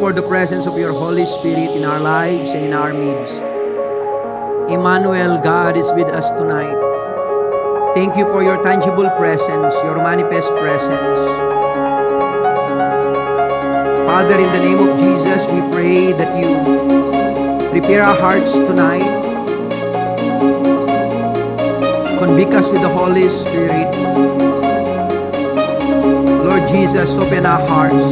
for the presence of your Holy Spirit in our lives and in our midst. Emmanuel, God is with us tonight. Thank you for your tangible presence, your manifest presence. Father, in the name of Jesus, we pray that you prepare our hearts tonight. Convict us with the Holy Spirit. Lord Jesus, open our hearts.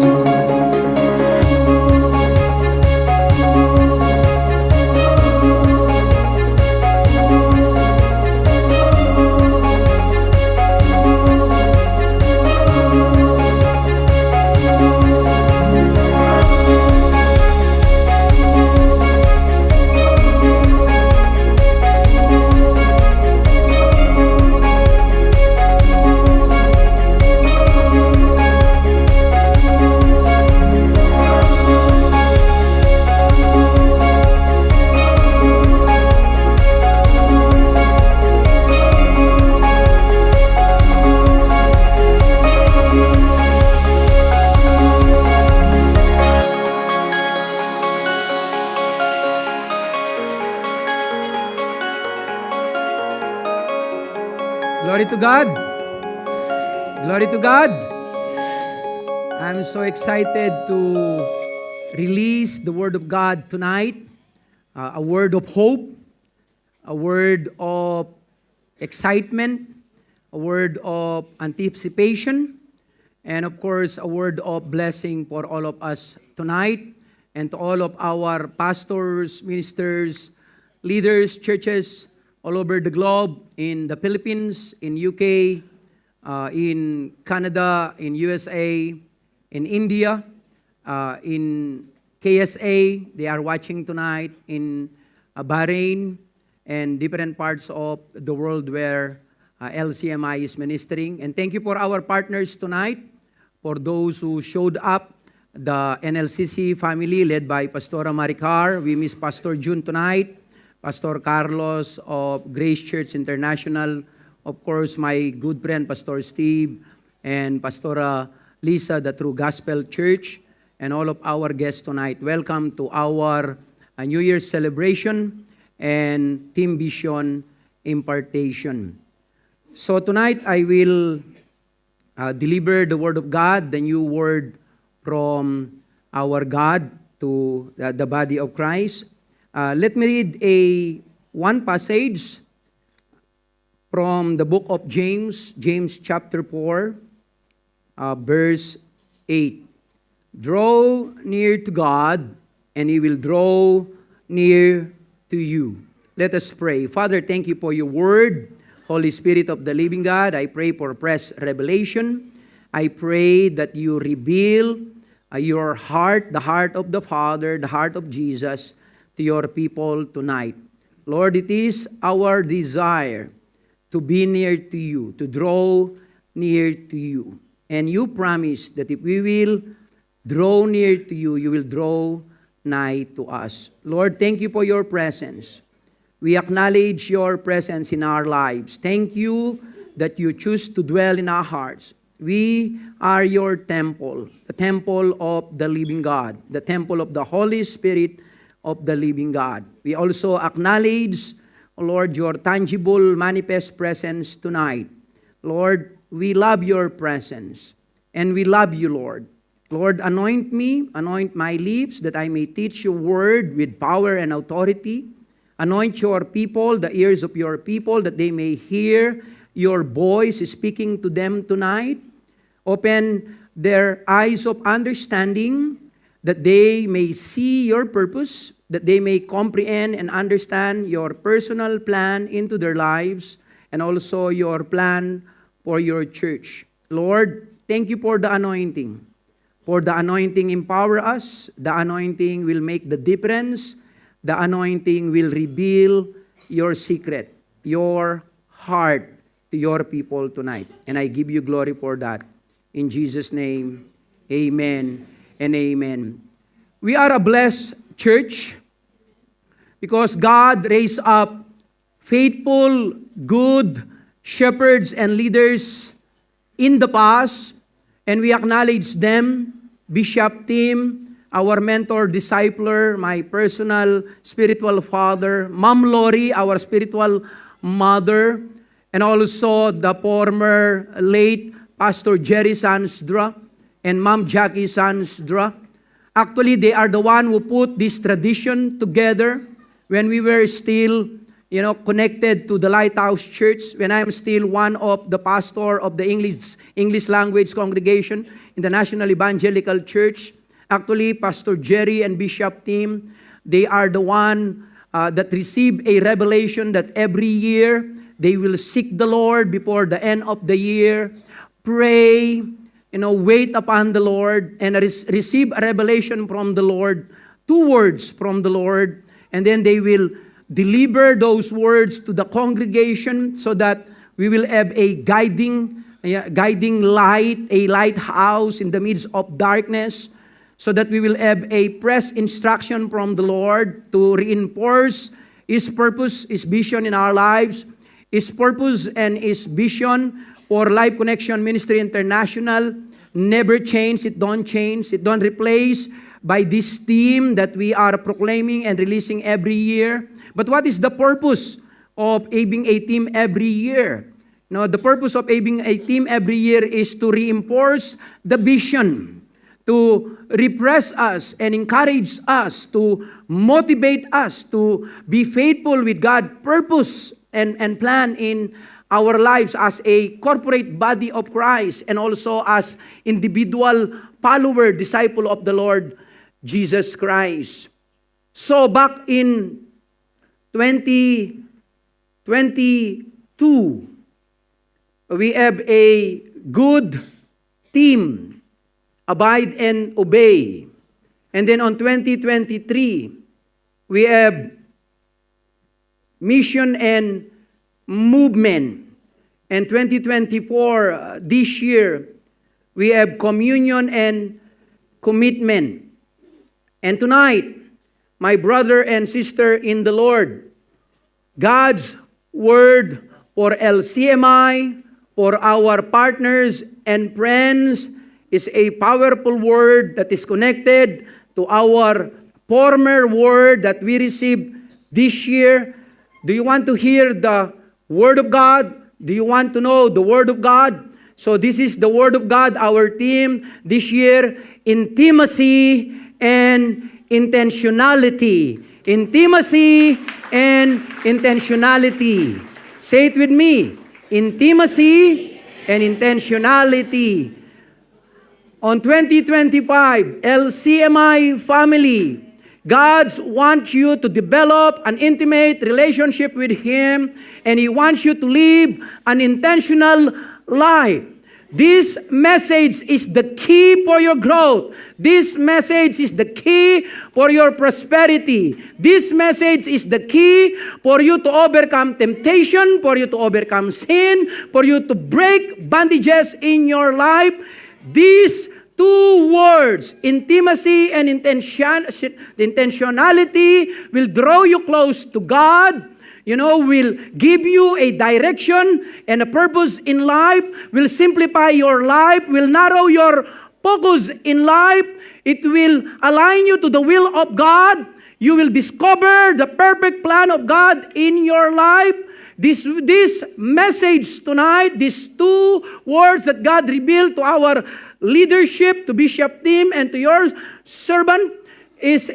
Glory to God. Glory to God. I'm so excited to release the Word of God tonight. A word of hope, a word of excitement, a word of anticipation, and of course, a word of blessing for all of us tonight and to all of our pastors, ministers, leaders, churches, all over the globe, in the Philippines, in UK, in Canada, in USA, in India, in KSA, they are watching tonight, in Bahrain, and different parts of the world where LCMI is ministering. And thank you for our partners tonight, for those who showed up, the NLCC family led by Pastora Maricar. We miss Pastor June tonight. Pastor Carlos of Grace Church International, of course, my good friend, Pastor Steve, and Pastora Lisa, the True Gospel Church, and all of our guests tonight. Welcome to our New Year's celebration and Team Vision impartation. So tonight, I will deliver the Word of God, the new Word from our God to the body of Christ. Let me read one passage from the book of James, James chapter 4, verse 8. Draw near to God, and He will draw near to you. Let us pray. Father, thank you for your word. Holy Spirit of the living God, I pray for fresh revelation. I pray that you reveal your heart, the heart of the Father, the heart of Jesus, to your people tonight. Lord, it is our desire to be near to you, to draw near to you. And you promise that if we will draw near to you, you will draw nigh to us. Lord, thank you for your presence. We acknowledge your presence in our lives. Thank you that you choose to dwell in our hearts. We are your temple, the temple of the living God, the temple of the Holy Spirit of the living God. We also acknowledge, Lord, your tangible, manifest presence tonight. Lord, we love your presence, and we love you, Lord. Lord, anoint me, anoint my lips, that I may teach your word with power and authority. Anoint your people, the ears of your people, that they may hear your voice speaking to them tonight. Open their eyes of understanding, that they may see your purpose, that they may comprehend and understand your personal plan into their lives, and also your plan for your church. Lord, thank you for the anointing. For the anointing empower us, the anointing will make the difference, the anointing will reveal your secret, your heart to your people tonight. And I give you glory for that. In Jesus' name, amen and amen. We are a blessed church because God raised up faithful, good shepherds and leaders in the past, and we acknowledge them, Bishop Tim, our mentor, discipler, my personal spiritual father, Ma'am Lori, our spiritual mother, and also the former late Pastor Jerry Sansdra and Ma'am Jackie Sansdra. Actually, they are the one who put this tradition together when we were still, connected to the Lighthouse Church, when I am still one of the pastor of the English language congregation in the National Evangelical Church. Actually, Pastor Jerry and Bishop Tim, they are the one that receive a revelation that every year they will seek the Lord before the end of the year, pray, wait upon the Lord, and receive a revelation from the Lord, 2 words from the Lord, and then they will deliver those words to the congregation so that we will have a guiding light, a lighthouse in the midst of darkness, so that we will have a press instruction from the Lord to reinforce His purpose, His vision in our lives, His purpose and His vision for Life Connection Ministry International never change. It don't change. It don't replace by this theme that we are proclaiming and releasing every year. But what is the purpose of having a theme every year? The purpose of having a theme every year is to reinforce the vision, to repress us and encourage us, to motivate us to be faithful with God's purpose and plan in our lives as a corporate body of Christ and also as individual follower, disciple of the Lord Jesus Christ. So back in 2022, we have a good theme, Abide and Obey. And then on 2023, we have Mission and Movement. And 2024, this year, we have Communion and Commitment. And tonight, my brother and sister in the Lord, God's Word for LCMI, for our partners and friends, is a powerful word that is connected to our former word that we received this year. Do you want to hear the Word of God? Do you want to know the Word of God? So this is the Word of God, our theme this year, intimacy and intentionality. Intimacy and intentionality. Say it with me. Intimacy and intentionality. On 2025, LCMI family, God wants you to develop an intimate relationship with Him, and He wants you to live an intentional life. This message is the key for your growth. This message is the key for your prosperity. This message is the key for you to overcome temptation, for you to overcome sin, for you to break bondages in your life. These 2 words, intimacy and intentionality, will draw you close to God, will give you a direction and a purpose in life, will simplify your life, will narrow your focus in life. It will align you to the will of God. You will discover the perfect plan of God in your life. This message tonight, these 2 words that God revealed to our leadership, to Bishop Tim and to your servant, is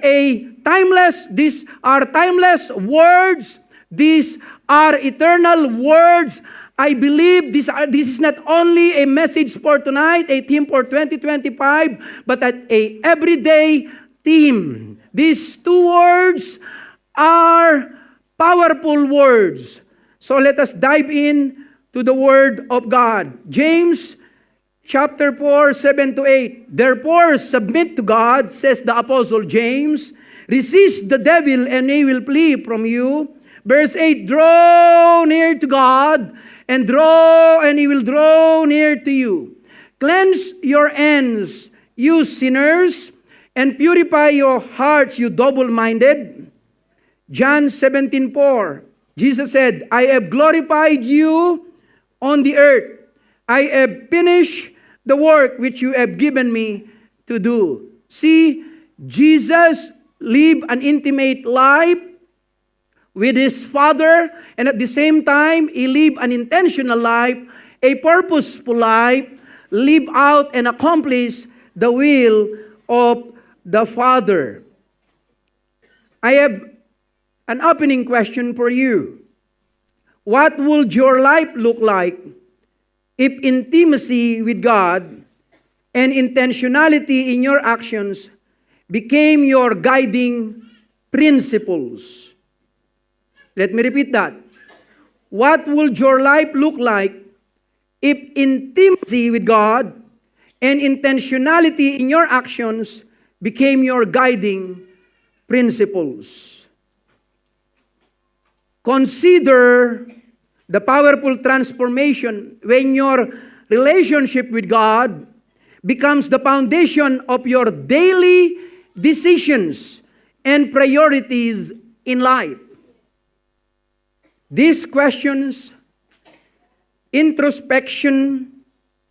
these are timeless words. These are eternal words. I believe this is not only a message for tonight, a theme for 2025, but a everyday theme. These 2 words are powerful words. So let us dive in to the Word of God. James chapter 4, 7-8. Therefore, submit to God, says the Apostle James. Resist the devil, and he will flee from you. Verse 8, draw near to God, and he will draw near to you. Cleanse your hands, you sinners, and purify your hearts, you double-minded. John 17:4. Jesus said, I have glorified you on the earth. I have finished the work which you have given me to do. See, Jesus lived an intimate life with His Father, and at the same time, He lived an intentional life, a purposeful life, live out and accomplish the will of the Father. I have an opening question for you. What would your life look like if intimacy with God and intentionality in your actions became your guiding principles? Let me repeat that. What would your life look like if intimacy with God and intentionality in your actions became your guiding principles? Consider the powerful transformation when your relationship with God becomes the foundation of your daily decisions and priorities in life. These questions, introspection,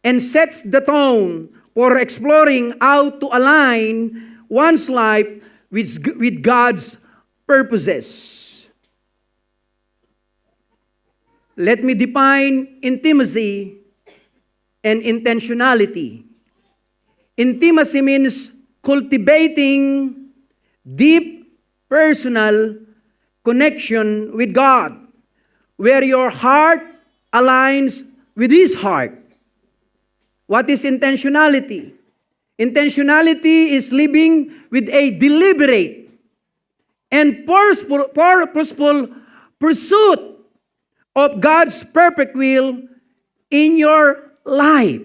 and sets the tone for exploring how to align one's life with God's purposes. Let me define intimacy and intentionality. Intimacy means cultivating deep personal connection with God, where your heart aligns with His heart. What is intentionality? Intentionality is living with a deliberate and purposeful pursuit of God's perfect will in your life.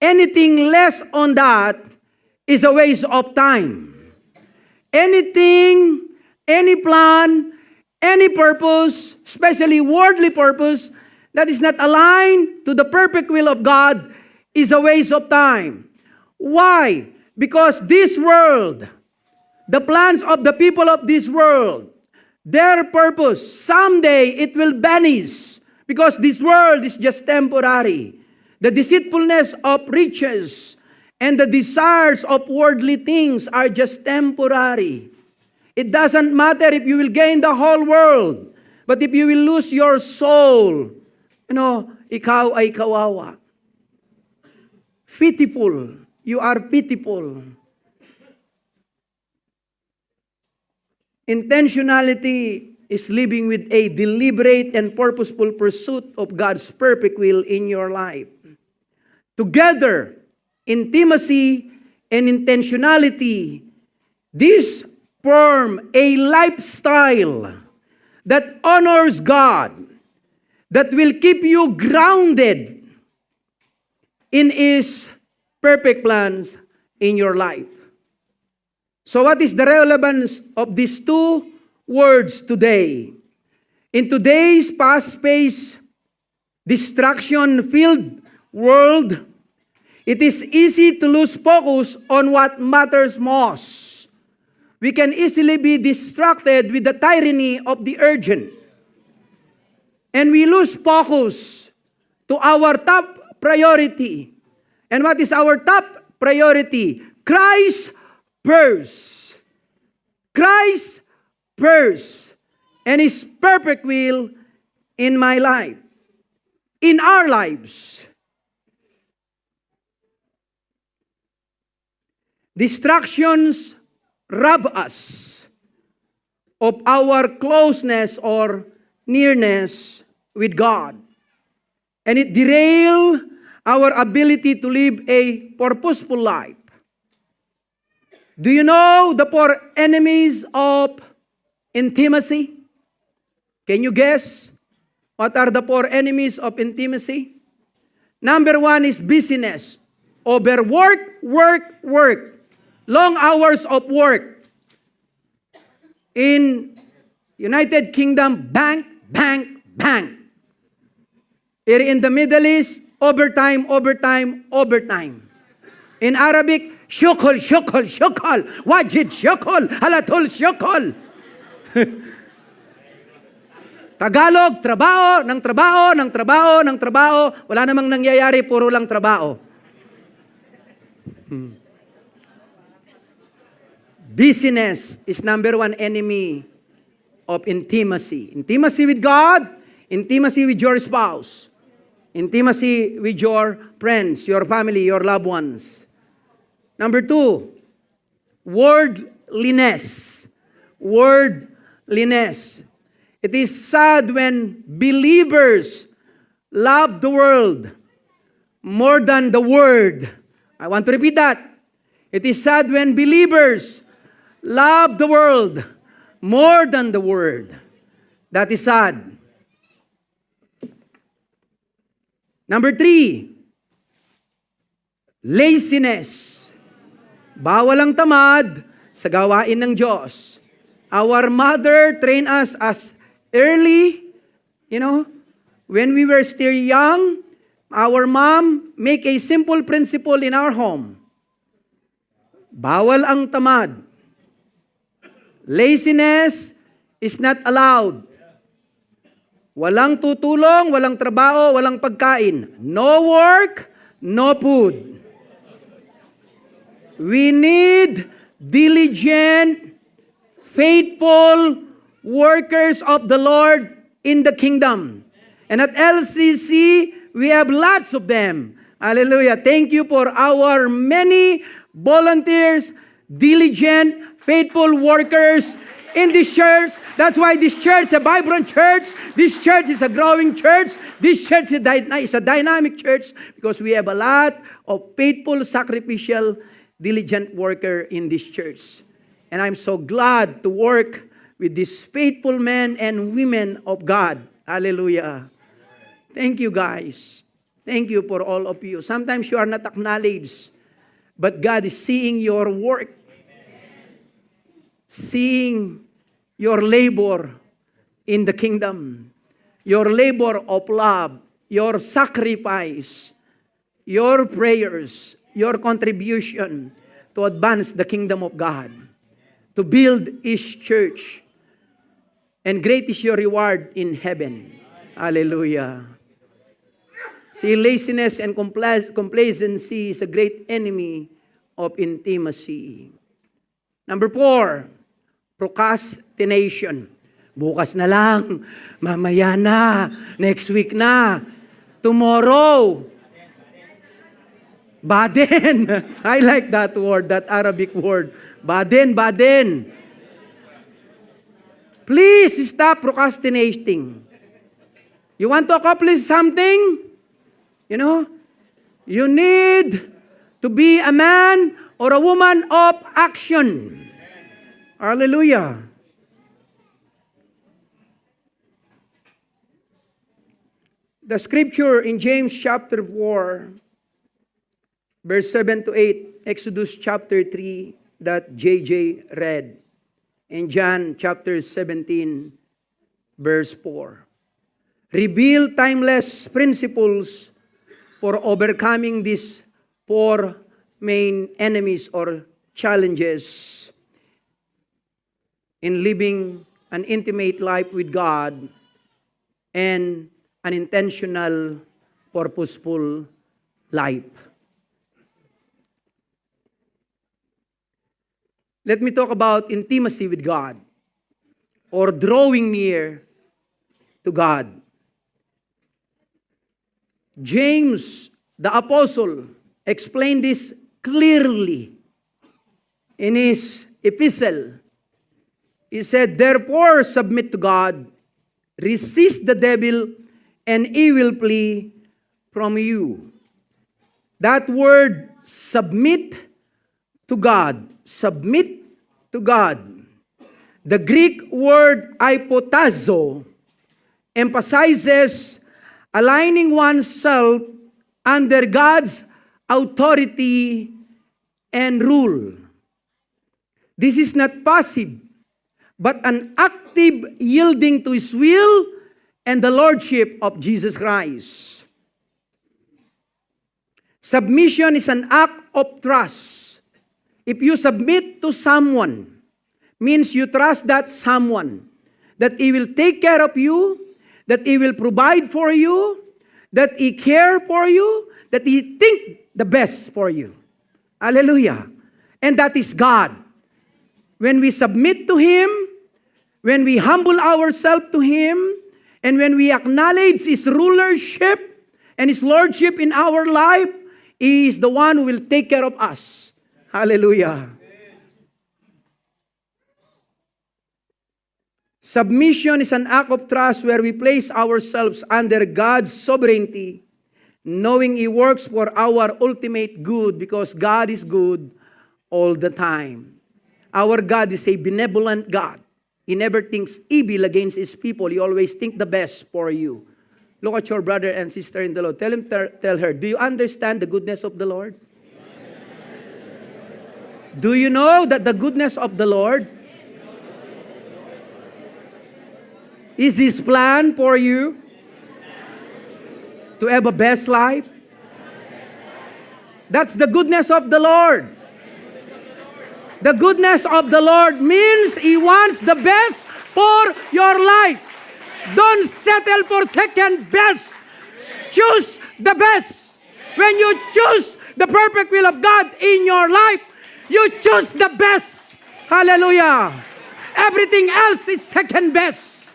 Anything less on that is a waste of time. Anything, any plan, any purpose, especially worldly purpose, that is not aligned to the perfect will of God is a waste of time. Why? Because this world, the plans of the people of this world, their purpose, someday it will vanish because this world is just temporary. The deceitfulness of riches and the desires of worldly things are just temporary. It doesn't matter if you will gain the whole world, but if you will lose your soul, ikaw ay kawawa. Pitiful. You are pitiful. Intentionality is living with a deliberate and purposeful pursuit of God's perfect will in your life. Together, intimacy and intentionality, these form a lifestyle that honors God, that will keep you grounded in His perfect plans in your life. So what is the relevance of these two words today? In today's fast-paced, distraction-filled world, it is easy to lose focus on what matters most. We can easily be distracted with the tyranny of the urgent. And we lose focus to our top priority. And what is our top priority? Christ first. Christ first. And His perfect will in my life. In our lives. Distractions rob us of our closeness or nearness with God. And it derails our ability to live a purposeful life. Do you know the four enemies of intimacy? Can you guess what are the four enemies of intimacy? Number one is busyness. Overwork, work. Long hours of work. In United Kingdom, bank. Here in the Middle East, overtime. In Arabic, shukol, wajid shukol, halatul shukol. Tagalog, trabaho. Wala namang nangyayari, puro lang trabaho. Busyness is number one enemy of intimacy. Intimacy with God, intimacy with your spouse, intimacy with your friends, your family, your loved ones. Number two, worldliness. Worldliness. It is sad when believers love the world more than the Word. I want to repeat that. It is sad when believers love the world more than the Word. That is sad. Number three, laziness. Bawal ang tamad sa gawain ng Diyos. Our mother trained us as early, when we were still young, our mom make a simple principle in our home. Bawal ang tamad. Laziness is not allowed. Walang tutulong, walang trabaho, walang pagkain. No work, no food. We need diligent, faithful workers of the Lord in the kingdom. And at LCC, we have lots of them. Hallelujah. Thank you for our many volunteers, diligent, faithful workers in this church. That's why this church is a vibrant church. This church is a growing church. This church is a dynamic church because we have a lot of faithful, sacrificial, diligent worker in this church. And I'm so glad to work with these faithful men and women of God. Hallelujah. Thank you, guys. Thank you for all of you. Sometimes you are not acknowledged, but God is seeing your work, seeing your labor in the kingdom, your labor of love, your sacrifice, your prayers, your contribution to advance the kingdom of God, to build His church. And great is your reward in heaven. Hallelujah. See, laziness and complacency is a great enemy of intimacy. Number 4, procrastination. Bukas na lang, mamaya na, next week na, tomorrow. Baden. I like that word, that Arabic word. Baden. Please stop procrastinating. You want to accomplish something? You need to be a man or a woman of action. Hallelujah. The scripture in James chapter 4, verse 7 to 8, Exodus chapter 3 that JJ read, and John chapter 17, verse 4. Reveal timeless principles for overcoming these 4 main enemies or challenges in living an intimate life with God and an intentional, purposeful life. Let me talk about intimacy with God or drawing near to God. James, the apostle, explained this clearly in his epistle. He said, therefore, submit to God, resist the devil, and he will flee from you. That word, submit to God. Submit to God. The Greek word hypotazo emphasizes aligning oneself under God's authority and rule. This is not passive, but an active yielding to His will and the lordship of Jesus Christ. Submission is an act of trust. If you submit to someone, means you trust that someone, that He will take care of you, that He will provide for you, that He care for you, that He think the best for you. Hallelujah. And that is God. when we submit to Him, when we humble ourselves to Him, and when we acknowledge His rulership and His lordship in our life, He is the one who will take care of us. Hallelujah. Submission is an act of trust where we place ourselves under God's sovereignty, knowing He works for our ultimate good because God is good all the time. Our God is a benevolent God. He never thinks evil against His people. He always thinks the best for you. Look at your brother and sister in the Lord. Tell her, do you understand the goodness of the Lord? Do you know that the goodness of the Lord is His plan for you to have a best life? That's the goodness of the Lord. The goodness of the Lord means He wants the best for your life. Don't settle for second best. Choose the best. When you choose the perfect will of God in your life, you choose the best. Hallelujah. Everything else is second best.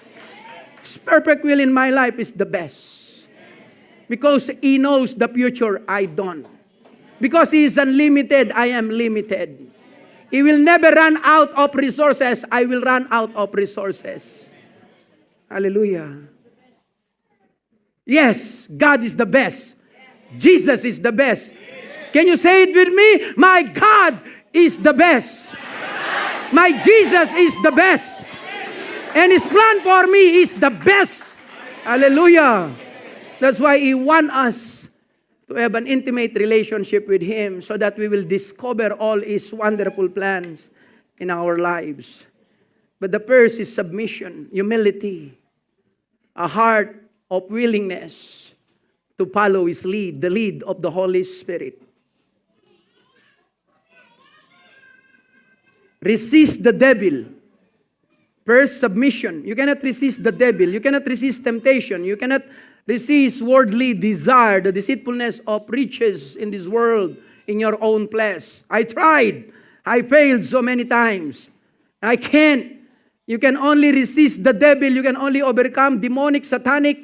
His perfect will in my life is the best. Because He knows the future, I don't. Because He is unlimited, I am limited. He will never run out of resources. I will run out of resources. Hallelujah. Yes, God is the best. Jesus is the best. Can you say it with me? My God is the best. My Jesus is the best. And His plan for me is the best. Hallelujah. That's why He wants us to have an intimate relationship with Him so that we will discover all His wonderful plans in our lives. But the first is submission, humility, a heart of willingness to follow His lead, the lead of the Holy Spirit. Resist the devil. First, submission. You cannot resist the devil. You cannot resist temptation. You cannot resist worldly desire, the deceitfulness of riches in this world, in your own flesh. I tried. I failed so many times. I can't. You can only resist the devil. You can only overcome demonic, satanic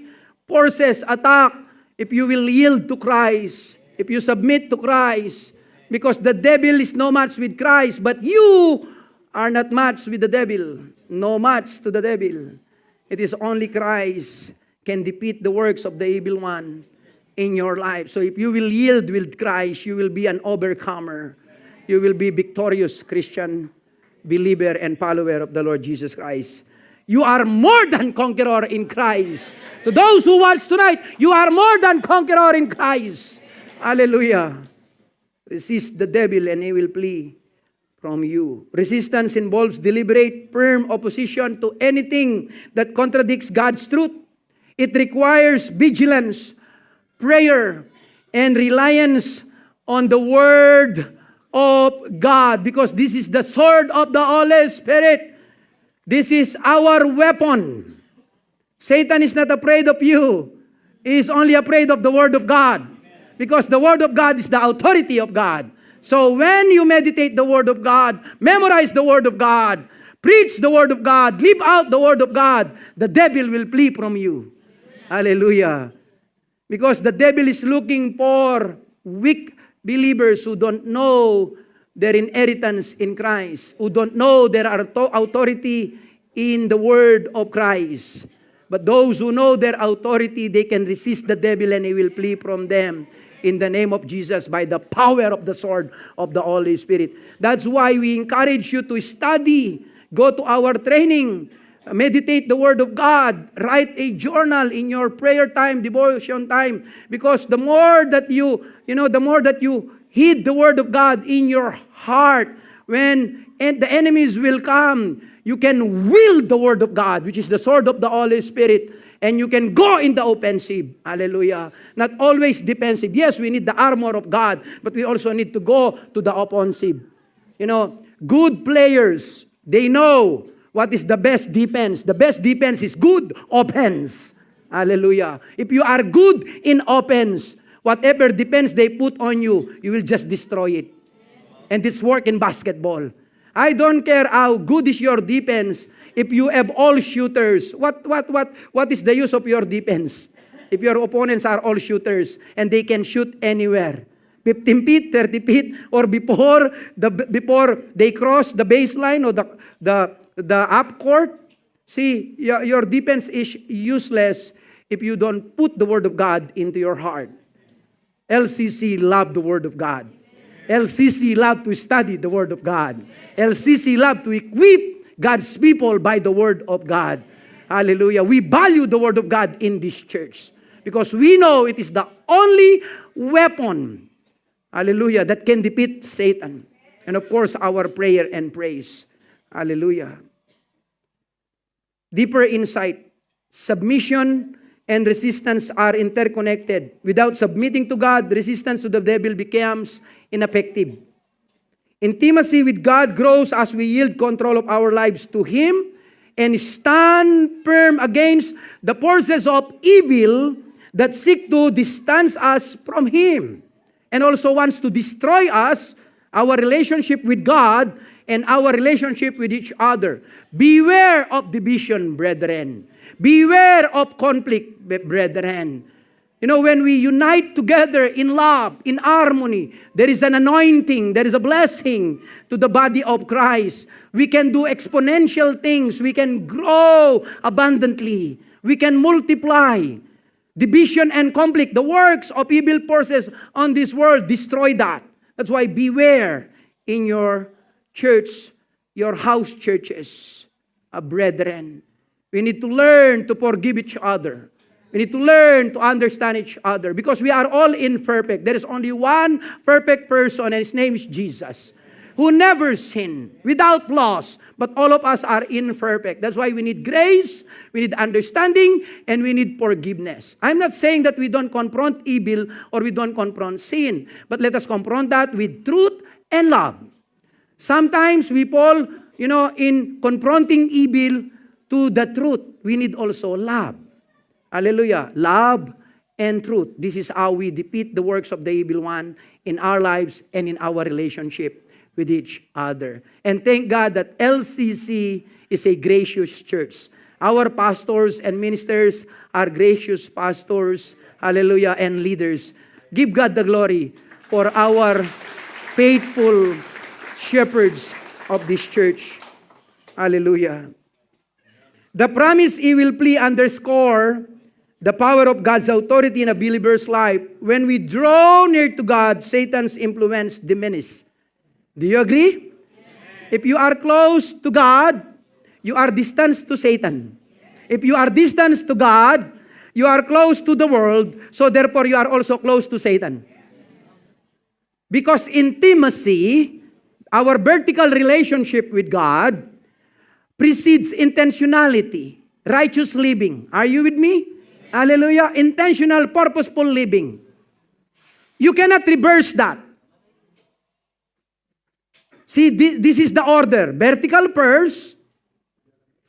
forces, attack, if you will yield to Christ, if you submit to Christ. Because the devil is no match with Christ, but you are not matched with the devil. No match to the devil. It is only Christ can defeat the works of the evil one in your life. So if you will yield with Christ, you will be an overcomer. You will be victorious Christian believer and follower of the Lord Jesus Christ. You are more than conqueror in Christ. To those who watch tonight, you are more than conqueror in Christ. Hallelujah. Resist the devil and he will flee from you. Resistance involves deliberate, firm opposition to anything that contradicts God's truth. It requires vigilance, prayer, and reliance on the Word of God, because this is the sword of the Holy Spirit. This is our weapon. Satan is not afraid of you. He is only afraid of the Word of God, because the Word of God is the authority of God. So when you meditate the Word of God, memorize the Word of God, preach the Word of God, live out the Word of God, the devil will flee from you. Hallelujah. Because the devil is looking for weak believers who don't know their inheritance in Christ, who don't know their authority in the Word of Christ. But those who know their authority, they can resist the devil and he will flee from them in the name of Jesus by the power of the sword of the Holy Spirit. That's why we encourage you to study, go to our training, meditate the Word of God, write a journal in your prayer time, devotion time, because the more that you heed the Word of God in your heart, when the enemies will come, you can wield the Word of God, which is the sword of the Holy Spirit, and you can go in the offensive. Hallelujah. Not always defensive. Yes, we need the armor of God, but we also need to go to the offensive. Good players, they know what is the best defense. The best defense is good offense. Hallelujah. If you are good in offense, whatever defense they put on you, you will just destroy it. And this work in basketball. I don't care how good is your defense if you have all shooters. What is the use of your defense? If your opponents are all shooters and they can shoot anywhere. 15 feet, 30 feet, or before they cross the baseline or the up court. See, your defense is useless if you don't put the Word of God into your heart. LCC love the Word of God. LCC love to study the Word of God. LCC love to equip God's people by the Word of God. Hallelujah. We value the Word of God in this church because we know it is the only weapon, hallelujah, that can defeat Satan. And of course, our prayer and praise. Hallelujah. Deeper insight, submission and resistance are interconnected. Without submitting to God, resistance to the devil becomes ineffective. Intimacy with God grows as we yield control of our lives to Him and stand firm against the forces of evil that seek to distance us from Him and also wants to destroy us, our relationship with God, and our relationship with each other. Beware of division, brethren. Beware of conflict, brethren. You know, when we unite together in love, in harmony, there is an anointing, there is a blessing to the body of Christ. We can do exponential things. We can grow abundantly. We can multiply. Division and conflict, the works of evil forces on this world, destroy that. That's why beware in your church, your house churches, brethren. We need to learn to forgive each other. We need to learn to understand each other because we are all imperfect. There is only one perfect person and His name is Jesus, who never sinned, without flaws, but all of us are imperfect. That's why we need grace, we need understanding, and we need forgiveness. I'm not saying that we don't confront evil or we don't confront sin, but let us confront that with truth and love. Sometimes we fall, in confronting evil to the truth. We need also love. Hallelujah. Love and truth. This is how we defeat the works of the evil one in our lives and in our relationship with each other. And thank God that LCC is a gracious church. Our pastors and ministers are gracious pastors, hallelujah, and leaders. Give God the glory for our faithful shepherds of this church. Hallelujah. The promise He will plea underscore the power of God's authority in a believer's life. When we draw near to God, Satan's influence diminishes. Do you agree? If you are close to God, you are distant to Satan. If you are distant to God, you are close to the world, so therefore you are also close to Satan. Because intimacy, our vertical relationship with God, precedes intentionality, righteous living. Are you with me? Hallelujah. Intentional, purposeful living. You cannot reverse that. See, this is the order. Vertical first,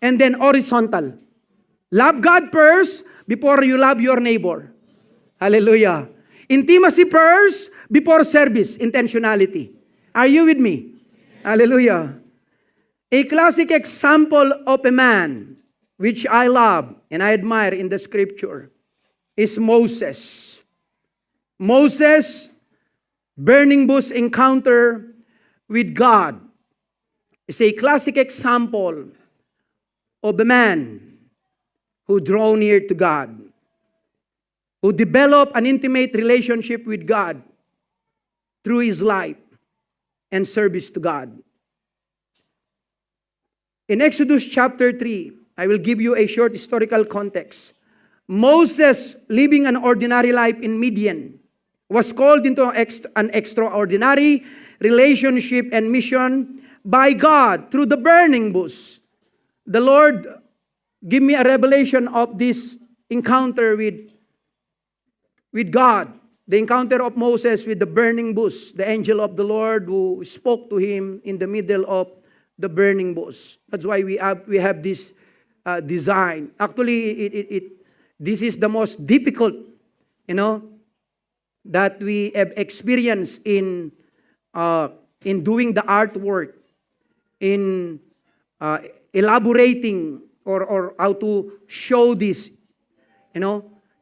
and then horizontal. Love God first before you love your neighbor. Hallelujah. Intimacy first before service, intentionality. Are you with me? Hallelujah. A classic example of a man which I love and I admire in the scripture is Moses. Moses' burning bush encounter with God is a classic example of a man who drew near to God, who developed an intimate relationship with God through his life and service to God. In Exodus chapter 3, I will give you a short historical context. Moses, living an ordinary life in Midian, was called into an extraordinary relationship and mission by God through the burning bush. The Lord gave me a revelation of this encounter with God. The encounter of Moses with the burning bush, the angel of the Lord who spoke to him in the middle of the burning bush. That's why we have this design. Actually, this is the most difficult, that we have experienced in doing the artwork. in elaborating or how to show this.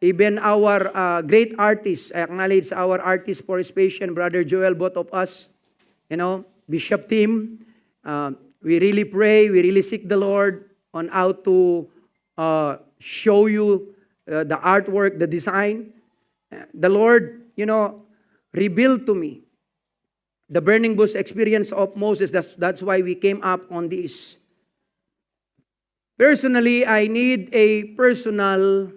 Even our great artists, I acknowledge our artist participation, Brother Joel, both of us, Bishop Tim, we really pray, we really seek the Lord on how to show you the artwork, the design. The Lord, revealed to me the burning bush experience of Moses. That's why we came up on this. Personally, I need a personal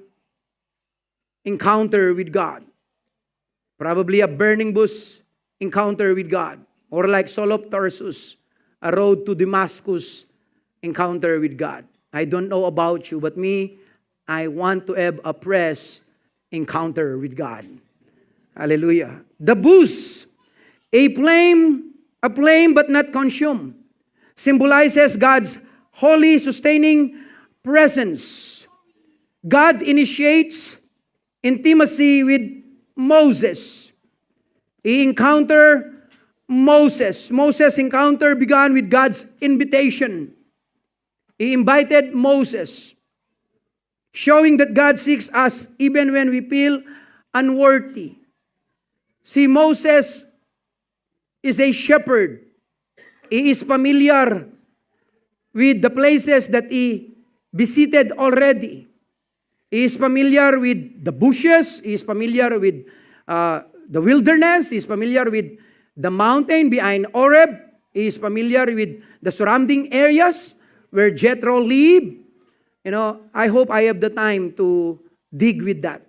encounter with God. Probably a burning bush encounter with God. Or like Saul of Tarsus, a road to Damascus encounter with God. I don't know about you, but me, I want to have a press encounter with God. Hallelujah. The bush, a flame but not consumed, symbolizes God's holy, sustaining presence. God initiates intimacy with Moses. He encountered Moses. Moses' encounter began with God's invitation. He invited Moses, showing that God seeks us even when we feel unworthy. See, Moses is a shepherd. He is familiar with the places that he visited already. He is familiar with the bushes. He is familiar with the wilderness. He is familiar with the mountain behind Oreb. He is familiar with the surrounding areas where Jethro lived. I hope I have the time to dig with that.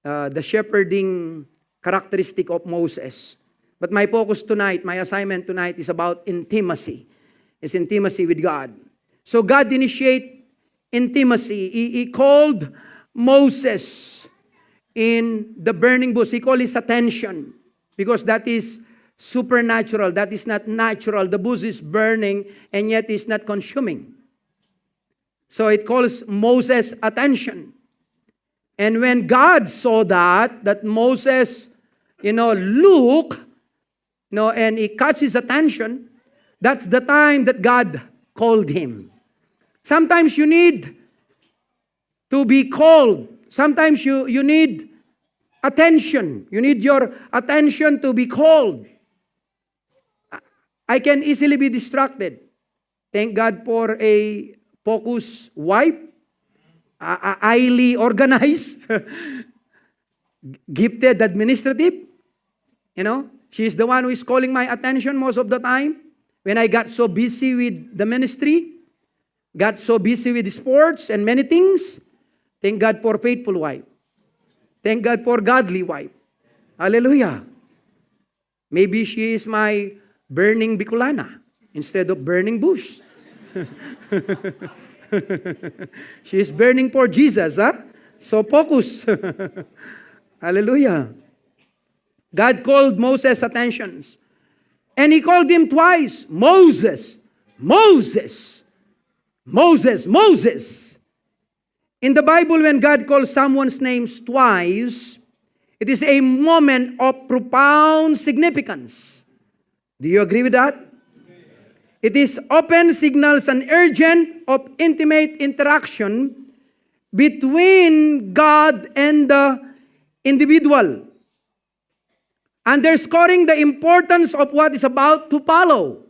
The shepherding characteristic of Moses. But my focus tonight, my assignment tonight is about intimacy. It's intimacy with God. So God initiated intimacy. He called Moses in the burning bush. He called his attention because that is supernatural. That is not natural. The bush is burning and yet it's not consuming. So it calls Moses' attention. And when God saw that Moses, look, and he caught his attention, that's the time that God called him. Sometimes you need to be called. Sometimes you need attention. You need your attention to be called. I can easily be distracted. Thank God for a focused wife, highly organized, gifted administrative. She's the one who is calling my attention most of the time. When I got so busy with the ministry, got so busy with sports and many things, thank God for faithful wife. Thank God for godly wife. Hallelujah. Maybe she is my burning Bicolana instead of burning bush. She is burning for Jesus, huh? So focus. Hallelujah. God called Moses' attention. And he called him twice. Moses, Moses, Moses, Moses. In the Bible, when God calls someone's names twice, it is a moment of profound significance. Do you agree with that? It is often signals an urgent of intimate interaction between God and the individual, underscoring the importance of what is about to follow.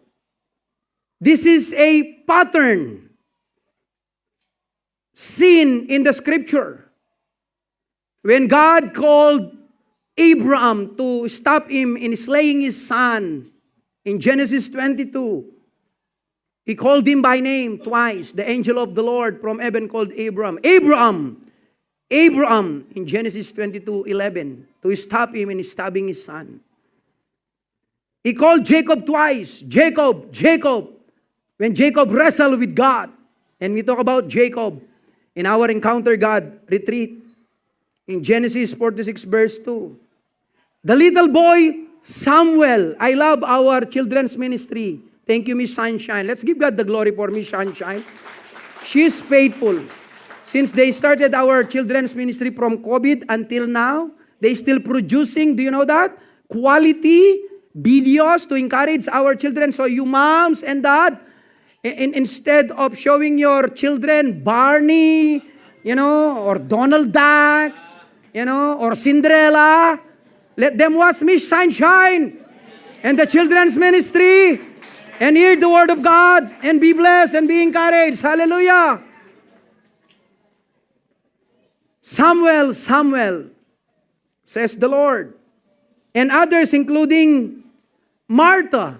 This is a pattern seen in the scripture. When God called Abraham to stop him in slaying his son in Genesis 22, he called him by name twice. The angel of the Lord from heaven called Abraham, Abraham, Abraham, in Genesis 22:11, to stop him in stabbing his son. He called Jacob twice, Jacob, Jacob, when Jacob wrestled with God. And we talk about Jacob in our Encounter God retreat in Genesis 46 verse 2. The little boy Samuel. I love our children's ministry. Thank you, Miss Sunshine. Let's give God the glory for Miss Sunshine. She is faithful. Since they started our children's ministry from COVID until now, they still producing, do you know that? Quality videos to encourage our children. So you moms and dad, Instead of showing your children Barney, or Donald Duck, or Cinderella, let them watch Miss Sunshine and the children's ministry and hear the word of God and be blessed and be encouraged. Hallelujah. Samuel, says the Lord. And others including Martha,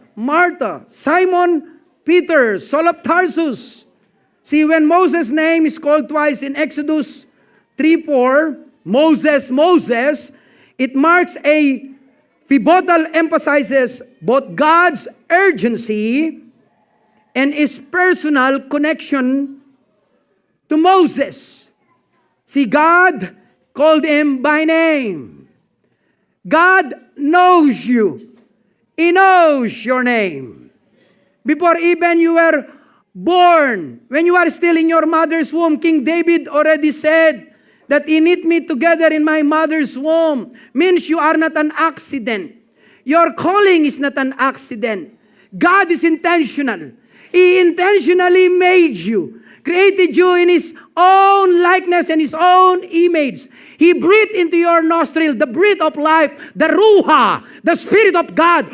Simon Peter, Saul of Tarsus. See, when Moses' name is called twice in Exodus 3:4, Moses, it marks a pivotal emphasizes both God's urgency and his personal connection to Moses. See, God called him by name. God knows you. He knows your name. Before even you were born, when you are still in your mother's womb, King David already said that He knit me together in my mother's womb. Means you are not an accident. Your calling is not an accident. God is intentional. He intentionally made you, created you in His own likeness and His own image. He breathed into your nostril the breath of life, the Ruha, the Spirit of God.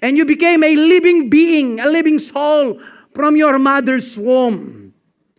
And you became a living being, a living soul from your mother's womb.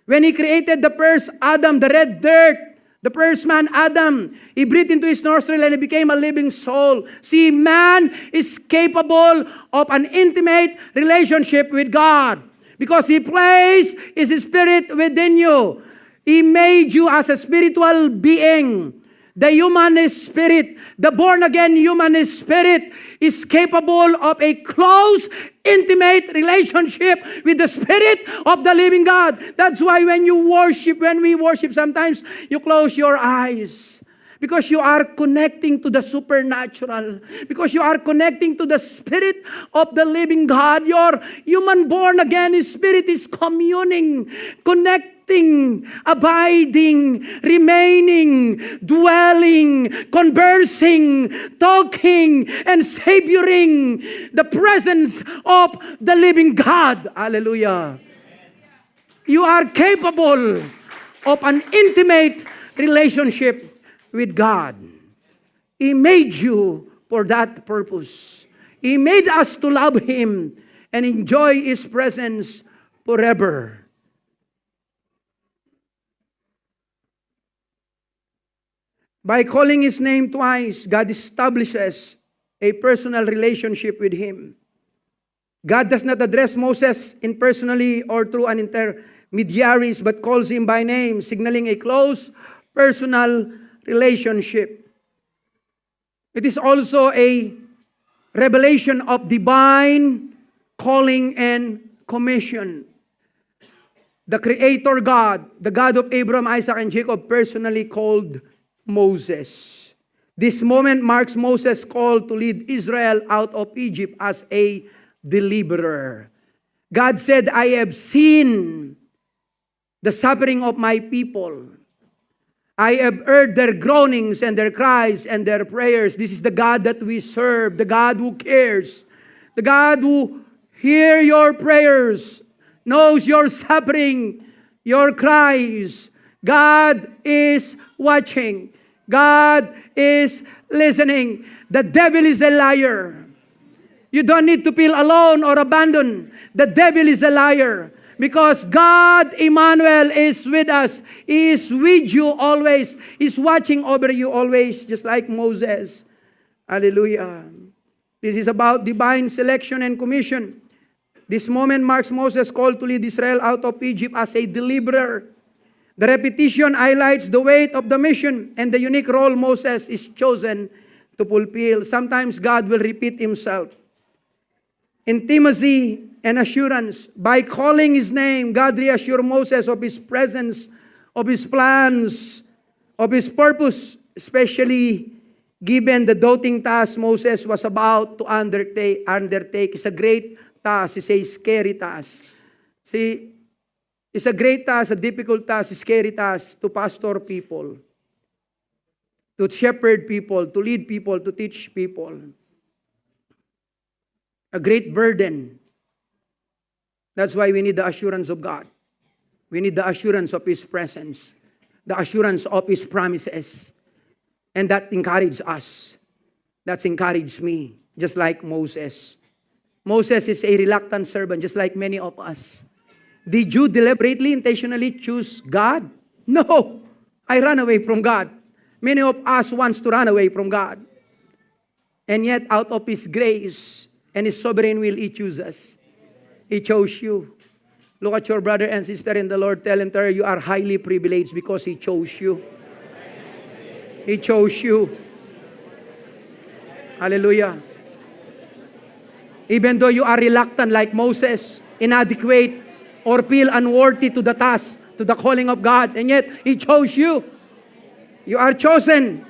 When He created the first Adam, the red dirt, the first man, Adam, He breathed into his nostril and he became a living soul. See, man is capable of an intimate relationship with God because He placed His Spirit within you. He made you as a spiritual being. The human spirit, the born-again human spirit is capable of a close, intimate relationship with the Spirit of the living God. That's why when we worship, sometimes you close your eyes. Because you are connecting to the supernatural. Because you are connecting to the Spirit of the living God. Your human born-again spirit is communing, connecting, abiding, remaining, dwelling, conversing, talking, and savoring the presence of the living God. Hallelujah. You are capable of an intimate relationship with God. He made you for that purpose. He made us to love Him and enjoy His presence forever. By calling His name twice, God establishes a personal relationship with Him. God does not address Moses impersonally or through an intermediaries, but calls him by name, signaling a close personal relationship. It is also a revelation of divine calling and commission. The Creator God, the God of Abraham, Isaac, and Jacob, personally called Moses. This moment marks Moses' call to lead Israel out of Egypt as a deliverer. God said, I have seen the suffering of my people. I have heard their groanings and their cries and their prayers. This is the God that we serve, the God who cares, the God who hears your prayers, knows your suffering, your cries. God is watching. God is listening. The devil is a liar. You don't need to feel alone or abandoned. The devil is a liar. Because God, Emmanuel, is with us. He is with you always. He's watching over you always, just like Moses. Hallelujah. This is about divine selection and commission. This moment marks Moses' call to lead Israel out of Egypt as a deliverer. The repetition highlights the weight of the mission and the unique role Moses is chosen to fulfill. Sometimes God will repeat Himself. Intimacy and assurance. By calling His name, God reassured Moses of His presence, of His plans, of His purpose, especially given the daunting task Moses was about to undertake. It's a great task. It's a scary task. See, it's a great task, a difficult task, a scary task to pastor people, to shepherd people, to lead people, to teach people. A great burden. That's why we need the assurance of God. We need the assurance of His presence, the assurance of His promises. And that encourages us. That's encouraged me, just like Moses. Moses is a reluctant servant, just like many of us. Did you deliberately, intentionally choose God? No. I ran away from God. Many of us wants to run away from God. And yet, out of His grace and His sovereign will, He chooses us. He chose you. Look at your brother and sister in the Lord. Tell him, you are highly privileged because He chose you. He chose you. Hallelujah. Even though you are reluctant like Moses, inadequate, or feel unworthy to the task, to the calling of God, and yet He chose you. You are chosen.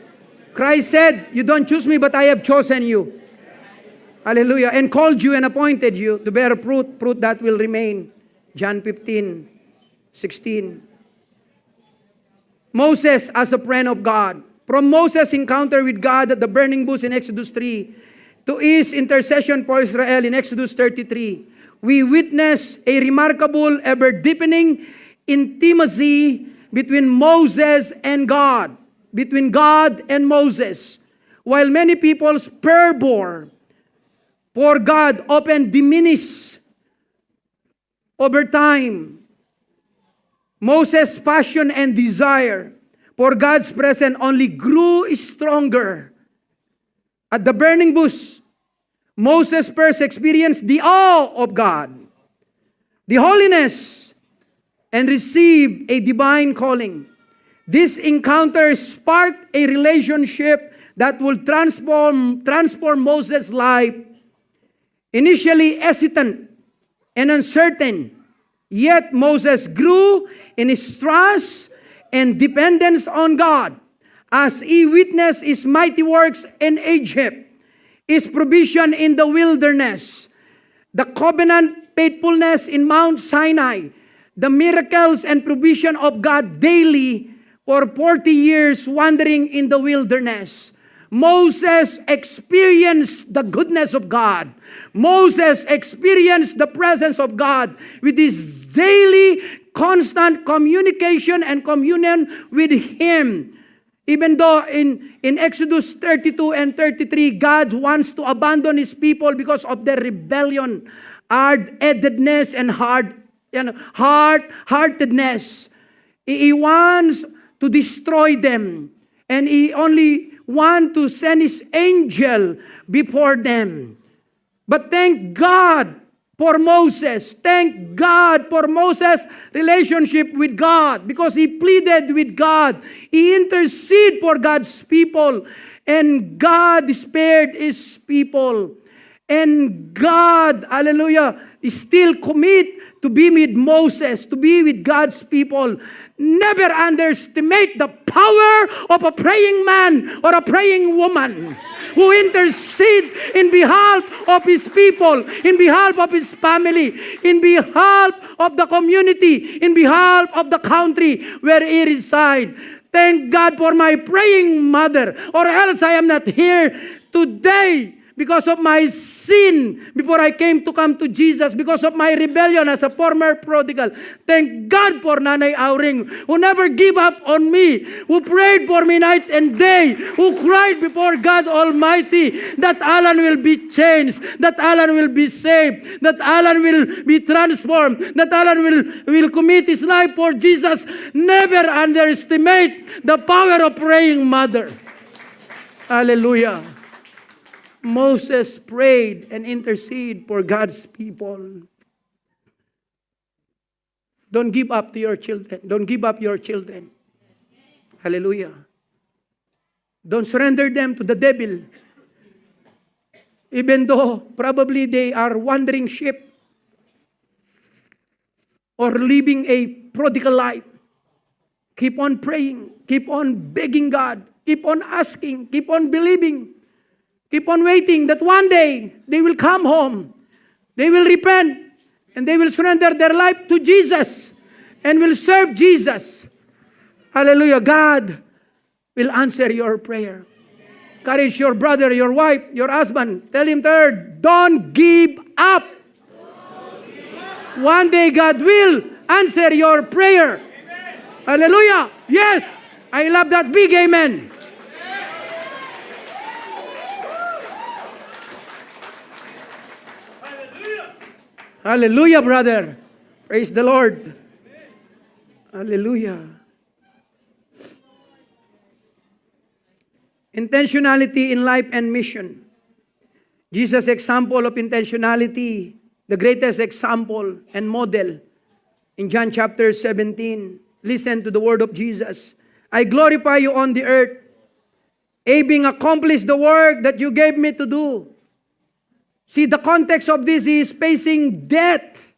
Christ said, you don't choose me, but I have chosen you. Hallelujah. And called you and appointed you to bear fruit that will remain. John 15:16. Moses as a friend of God. From Moses' encounter with God at the burning bush in Exodus 3 to His intercession for Israel in Exodus 33, we witness a remarkable, ever-deepening intimacy between Moses and God, between God and Moses. While many people's fervor for God often diminish over time, Moses' passion and desire for God's presence only grew stronger. At the burning bush, Moses first experienced the awe of God, the holiness, and received a divine calling. This encounter sparked a relationship that would transform Moses' life. Initially hesitant and uncertain, yet Moses grew in his trust and dependence on God as he witnessed His mighty works in Egypt, His provision in the wilderness, the covenant faithfulness in Mount Sinai, the miracles and provision of God daily for 40 years wandering in the wilderness. Moses experienced the goodness of God. Moses experienced the presence of God with his daily constant communication and communion with Him. Even though in Exodus 32 and 33, God wants to abandon His people because of their rebellion, hard-headedness, and hard-heartedness. He wants to destroy them. And He only wants to send His angel before them. But thank God for Moses. Thank God for Moses' relationship with God, because he pleaded with God. He interceded for God's people, and God spared His people. And God, hallelujah, is still committed to be with Moses, to be with God's people. Never underestimate the power of a praying man or a praying woman who intercede in behalf of his people, in behalf of his family, in behalf of the community, in behalf of the country where he resides. Thank God for my praying mother, or else I am not here today because of my sin before I came to Jesus, because of my rebellion as a former prodigal. Thank God for Nanay Auring, who never gave up on me, who prayed for me night and day, who cried before God Almighty that Alan will be changed, that Alan will be saved, that Alan will be transformed, that Alan will commit his life for Jesus. Never underestimate the power of praying mother. Hallelujah. Moses prayed and interceded for God's people. Don't give up to your children. Don't give up your children. Hallelujah. Don't surrender them to the devil. Even though probably they are wandering sheep or living a prodigal life. Keep on praying. Keep on begging God. Keep on asking. Keep on believing. Keep on waiting that one day they will come home. They will repent and they will surrender their life to Jesus and will serve Jesus. Hallelujah. God will answer your prayer. Encourage your brother, your wife, your husband. Tell him, don't give up. One day God will answer your prayer. Hallelujah. Yes. I love that big amen. Hallelujah, brother. Praise the Lord. Hallelujah. Intentionality in life and mission. Jesus' example of intentionality, the greatest example and model in John chapter 17. Listen to the word of Jesus. I glorify you on the earth, having accomplished the work that you gave me to do. See, the context of this is facing death.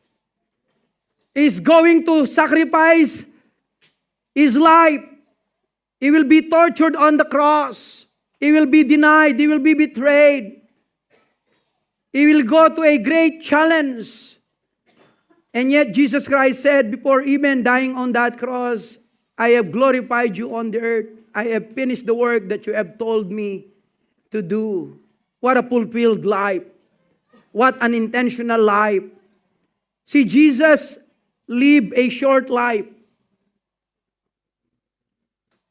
He's going to sacrifice his life. He will be tortured on the cross. He will be denied. He will be betrayed. He will go to a great challenge. And yet Jesus Christ said, before even dying on that cross, I have glorified you on the earth. I have finished the work that you have told me to do. What a fulfilled life. What an intentional life. See, Jesus lived a short life.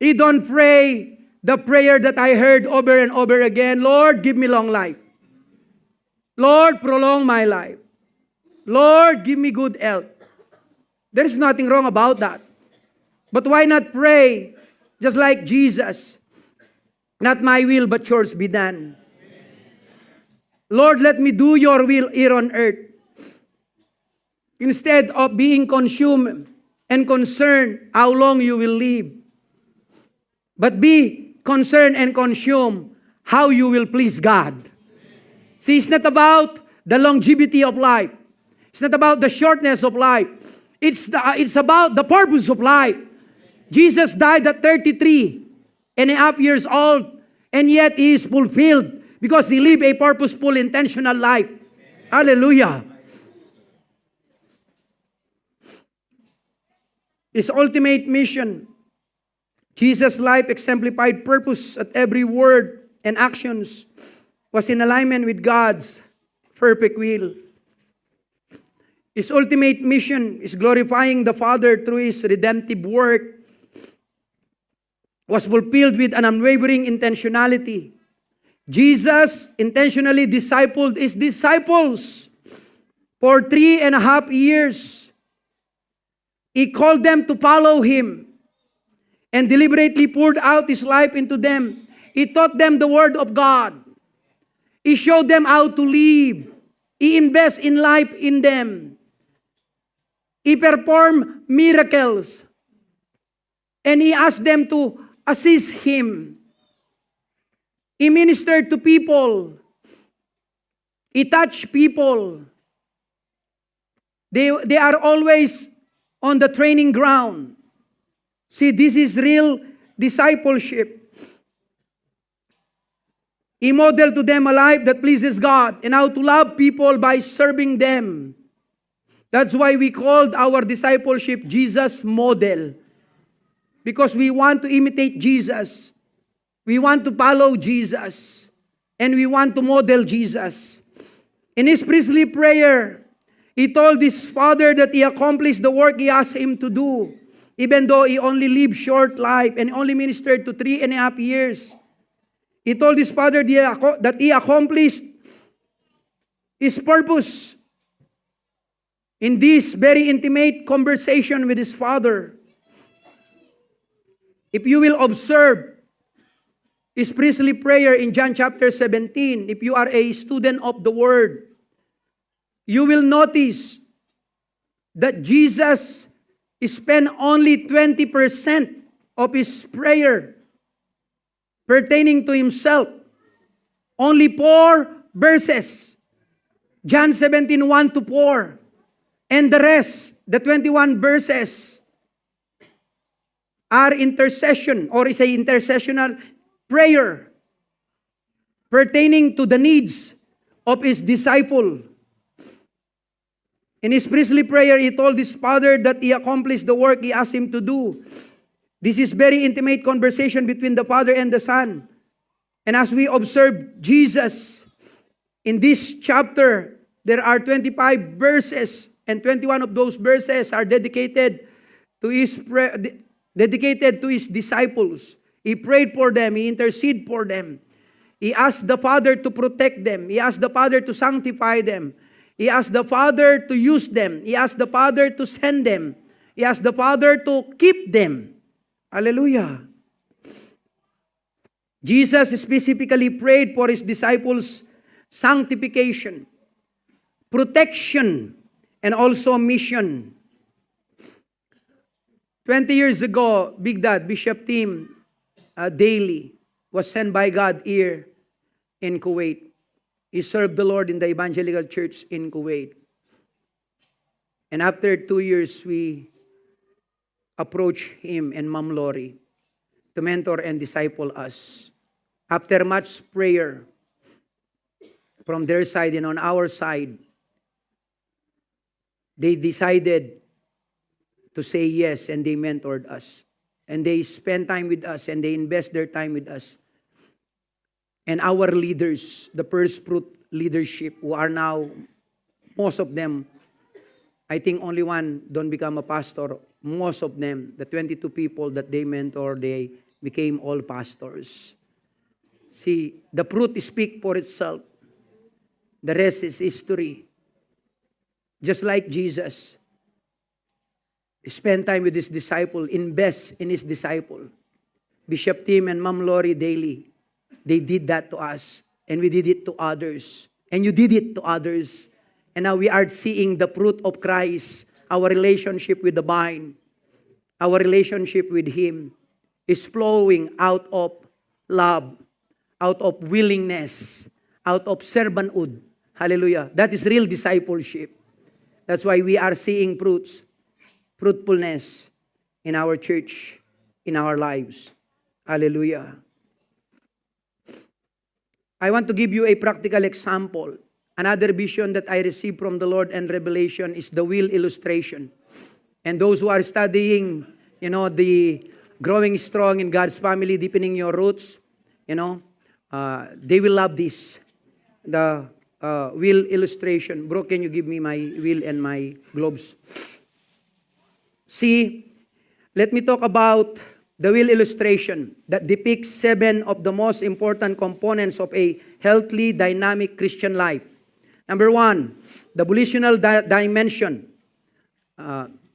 He don't pray the prayer that I heard over and over again. Lord, give me long life. Lord, prolong my life. Lord, give me good health. There is nothing wrong about that. But why not pray just like Jesus? Not my will, but yours be done. Lord, let me do your will here on earth. Instead of being consumed and concerned how long you will live. But be concerned and consumed how you will please God. See, it's not about the longevity of life. It's not about the shortness of life. It's about the purpose of life. Jesus died at 33 and a half years old, and yet he is fulfilled because he lived a purposeful, intentional life. Hallelujah. His ultimate mission, Jesus' life exemplified purpose at every word and actions was in alignment with God's perfect will. His ultimate mission is glorifying the Father through his redemptive work was fulfilled with an unwavering intentionality. Jesus intentionally discipled his disciples for 3.5 years. He called them to follow him and deliberately poured out his life into them. He taught them the word of God. He showed them how to live. He invested in life in them. He performed miracles. And he asked them to assist him. He ministered to people. He touched people. They are always on the training ground. See, this is real discipleship. He modeled to them a life that pleases God and how to love people by serving them. That's why we called our discipleship Jesus Model. Because we want to imitate Jesus. We want to follow Jesus. And we want to model Jesus. In his priestly prayer, he told his Father that he accomplished the work he asked him to do. Even though he only lived short life and only ministered to 3.5 years. He told his Father that he accomplished his purpose in this very intimate conversation with his Father. If you will observe his priestly prayer in John chapter 17, if you are a student of the Word, you will notice that Jesus spent only 20% of his prayer pertaining to himself. Only 4 verses. John 17, 1 to 4. And the rest, the 21 verses, are intercession or is a intercessional prayer pertaining to the needs of his disciple. In his priestly prayer, he told his Father that he accomplished the work he asked him to do. This is very intimate conversation between the Father and the Son. And as we observe Jesus, in this chapter, there are 25 verses and 21 of those verses are dedicated to his disciples. He prayed for them. He interceded for them. He asked the Father to protect them. He asked the Father to sanctify them. He asked the Father to use them. He asked the Father to send them. He asked the Father to keep them. Hallelujah. Jesus specifically prayed for his disciples' sanctification, protection, and also mission. 20 years ago, Big Dad, Bishop Tim Daly was sent by God here in Kuwait. He served the Lord in the evangelical church in Kuwait. And after 2 years, we approached him and Ma'am Lori to mentor and disciple us. After much prayer from their side and on our side, they decided to say yes, and they mentored us. And they spend time with us, and they invest their time with us. And our leaders, the First Fruit leadership, who are now, most of them, I think only one don't become a pastor. Most of them, the 22 people that they mentor, they became all pastors. See, the fruit speaks for itself. The rest is history. Just like Jesus, spend time with his disciple, invest in his disciple. Bishop Tim and Ma'am Lori Daly, they did that to us, and we did it to others. And you did it to others. And now we are seeing the fruit of Christ, our relationship with the vine, our relationship with him is flowing out of love, out of willingness, out of servanthood. Hallelujah. That is real discipleship. That's why we are seeing fruitfulness in our church, in our lives. Hallelujah. I want to give you a practical example. Another vision that I received from the Lord and revelation is the wheel illustration. And those who are studying, the growing strong in God's family, deepening your roots, they will love this. The wheel illustration. Bro, can you give me my wheel and my globes? See, let me talk about the wheel illustration that depicts 7 of the most important components of a healthy, dynamic Christian life. Number 1, the volitional dimension.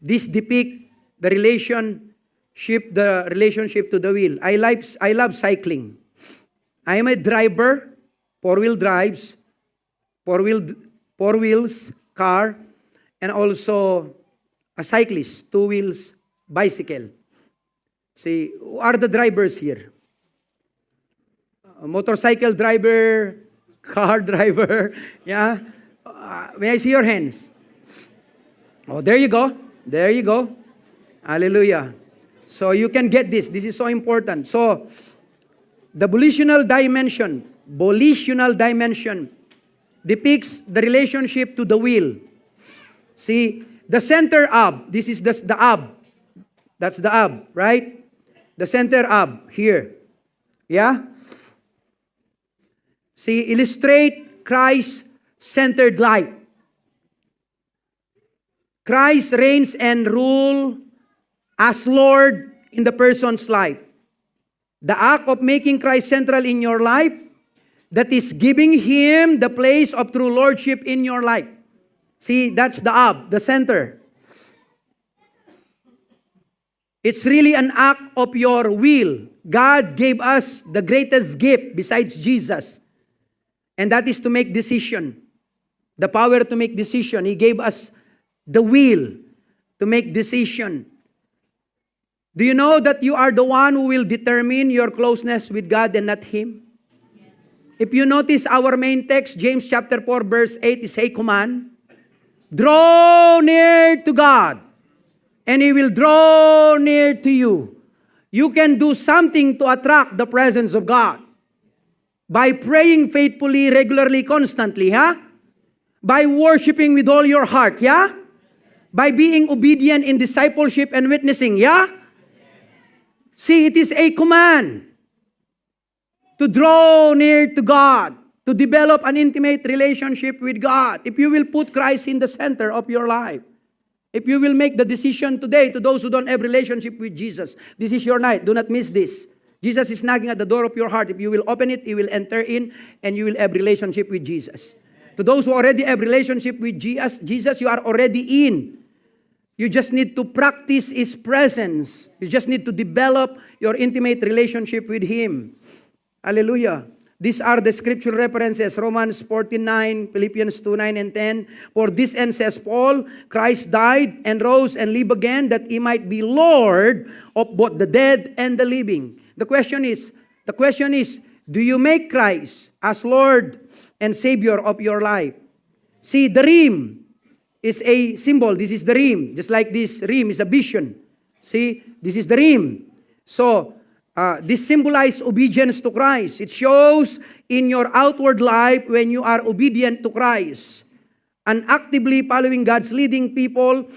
This depicts the relationship to the wheel. I love cycling. I am a driver, 4-wheel drives, 4 wheels, car, and also a cyclist, 2 wheels, bicycle. See, who are the drivers here? A motorcycle driver, car driver, yeah? May I see your hands? Oh, there you go. There you go. Hallelujah. So you can get this. This is so important. So, the volitional dimension depicts the relationship to the wheel. See, the center hub, this is the hub. That's the hub, right? The center hub here. Yeah? See, illustrate Christ-centered life. Christ reigns and rule as Lord in the person's life. The act of making Christ central in your life, that is giving him the place of true lordship in your life. See, that's the hub, the center. It's really an act of your will. God gave us the greatest gift besides Jesus. And that is to make decision. The power to make decision. He gave us the will to make decision. Do you know that you are the one who will determine your closeness with God and not him? If you notice our main text, James chapter 4, verse 8 is a command. Draw near to God, and he will draw near to you. You can do something to attract the presence of God. By praying faithfully, regularly, constantly, By worshiping with all your heart, By being obedient in discipleship and witnessing, See, it is a command to draw near to God, to develop an intimate relationship with God. If you will put Christ in the center of your life. If you will make the decision today, to those who don't have relationship with Jesus, this is your night. Do not miss this. Jesus is knocking at the door of your heart. If you will open it, He will enter in and you will have relationship with Jesus. To those who already have relationship with Jesus, you are already in. You just need to practice His presence. You just need to develop your intimate relationship with Him. Hallelujah. These are the scripture references, Romans 14:9, Philippians 2:9 and 10. For this end, says Paul, Christ died and rose and lived again, that He might be Lord of both the dead and the living. The question is, do you make Christ as Lord and Savior of your life? See, the rim is a symbol. This is the rim. Just like this rim is a vision. See, this is the rim. So, this symbolizes obedience to Christ. It shows in your outward life when you are obedient to Christ. And actively following God's leading people